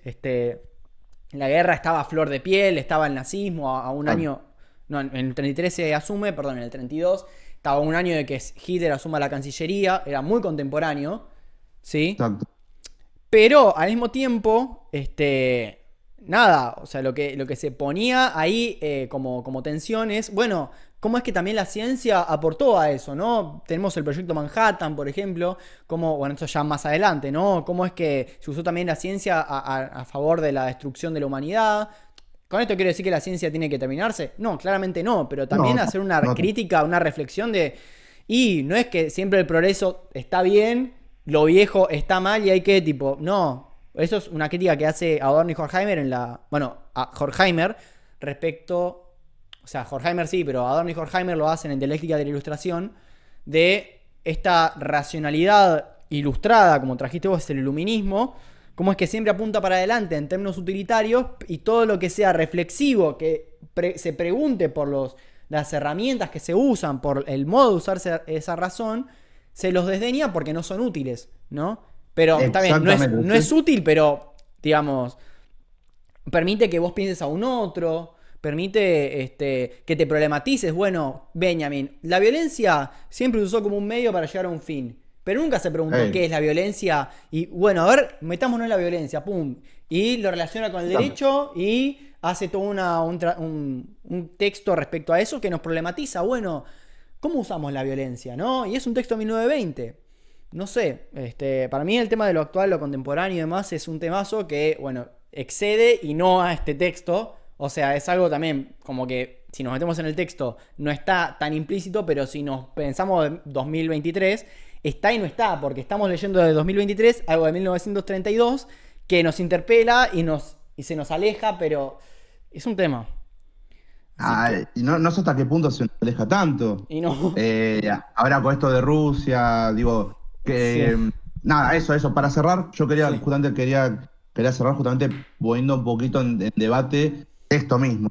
la guerra estaba a flor de piel, estaba el nazismo a un Exacto. año, no, en el 33 se asume, perdón, en el 32, estaba a un año de que Hitler asuma la Cancillería, era muy contemporáneo, ¿sí? Exacto. Pero al mismo tiempo, nada, o sea, lo que se ponía ahí como tensión es, bueno, cómo es que también la ciencia aportó a eso, ¿no? Tenemos el proyecto Manhattan, por ejemplo, como, bueno, eso ya más adelante, ¿no? Cómo es que se usó también la ciencia a favor de la destrucción de la humanidad. ¿Con esto quiero decir que la ciencia tiene que terminarse? No, claramente no, pero No, también no, hacer una no. crítica, una reflexión de, y no es que siempre el progreso está bien, lo viejo está mal y hay que, tipo, no. Eso es una crítica que hace Adorno y Horkheimer bueno, a Horkheimer respecto, o sea, Horkheimer sí, pero Adorno y Horkheimer lo hacen en Dialéctica de la Ilustración, de esta racionalidad ilustrada, como trajiste vos, el iluminismo, como es que siempre apunta para adelante en términos utilitarios y todo lo que sea reflexivo, que se pregunte por las herramientas que se usan, por el modo de usarse esa razón, se los desdeña porque no son útiles, ¿no? Pero está bien, Exactamente. no es útil, pero, digamos, permite que vos pienses a un otro, permite que te problematices. Bueno, Benjamin, la violencia siempre se usó como un medio para llegar a un fin, pero nunca se preguntó qué Ey, es la violencia y, bueno, a ver, metámonos en la violencia, pum, y lo relaciona con el exacto. derecho y hace todo un texto respecto a eso que nos problematiza. Bueno, ¿cómo usamos la violencia, no? Y es un texto de 1920. No sé, para mí el tema de lo actual, lo contemporáneo y demás es un temazo que, bueno, excede y no a este texto. O sea, es algo también como que si nos metemos en el texto no está tan implícito, pero si nos pensamos en 2023, está y no está, porque estamos leyendo de 2023 algo de 1932 que nos interpela y se nos aleja, pero es un tema. Así que, Y no, no sé hasta qué punto se aleja tanto. y no, Ahora con esto de Rusia, digo, sí, que nada, eso. Para cerrar, yo sí. quería cerrar justamente poniendo un poquito en debate esto mismo.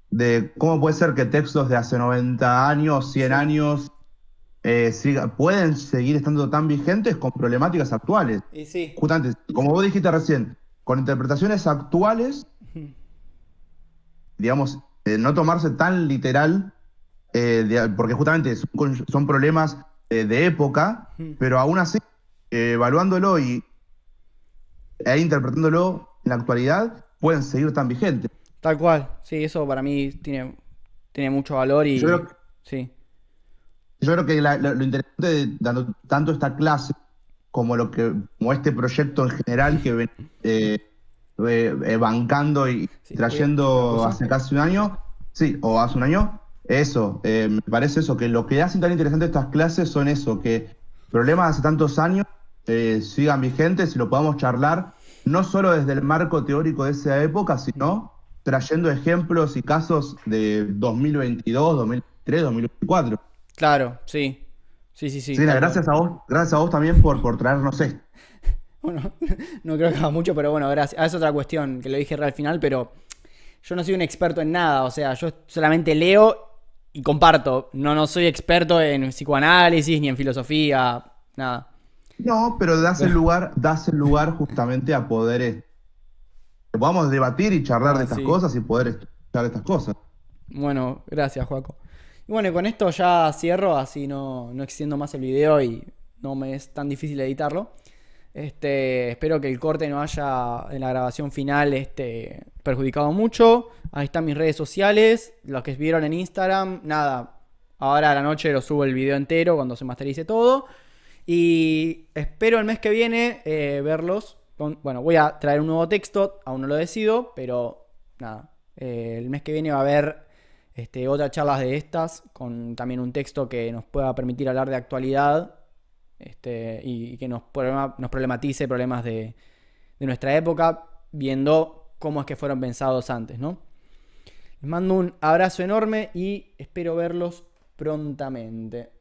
De cómo puede ser que textos de hace 90 años, 100 Sí, años, pueden seguir estando tan vigentes con problemáticas actuales. y sí. Justamente, como vos dijiste recién, con interpretaciones actuales, digamos, no tomarse tan literal, porque justamente son problemas de época, pero aún así, evaluándolo interpretándolo en la actualidad, pueden seguir tan vigentes. Tal cual. Sí, eso para mí tiene mucho valor Yo y creo, sí, yo creo que lo interesante de dando tanto esta clase como este proyecto en general que ven bancando y sí. Uy, ¿otra trayendo cosa? hace casi un año, sí, o hace un año, eso, me parece eso, que lo que hacen tan interesante estas clases son eso, que problemas de hace tantos años sigan vigentes y lo podamos charlar, no solo desde el marco teórico de esa época, sino trayendo ejemplos y casos de 2022, 2023, 2024. Claro, sí. Sí, sí, sí, Sí, tal cual. gracias a vos también por traernos esto. Bueno, no creo que haga mucho, pero bueno, gracias. Es otra cuestión que lo dije al final, pero yo no soy un experto en nada. O sea, yo solamente leo y comparto. No soy experto en psicoanálisis ni en filosofía, nada. No, pero das el lugar justamente a poder que podamos debatir y charlar de Ah, estas sí. cosas y poder escuchar de estas cosas. Bueno, gracias, Joaco. Y bueno, con esto ya cierro, así no extiendo más el video y no me es tan difícil editarlo. Espero que el corte no haya en la grabación final perjudicado mucho. Ahí están mis redes sociales, los que vieron en Instagram. Nada, ahora a la noche lo subo el video entero cuando se masterice todo. Y espero el mes que viene verlos. Bueno, voy a traer un nuevo texto, aún no lo decido, pero nada. El mes que viene va a haber otras charlas de estas, con también un texto que nos pueda permitir hablar de actualidad y que nos problematice problemas de nuestra época, viendo cómo es que fueron pensados antes, ¿no? Les mando un abrazo enorme y espero verlos prontamente.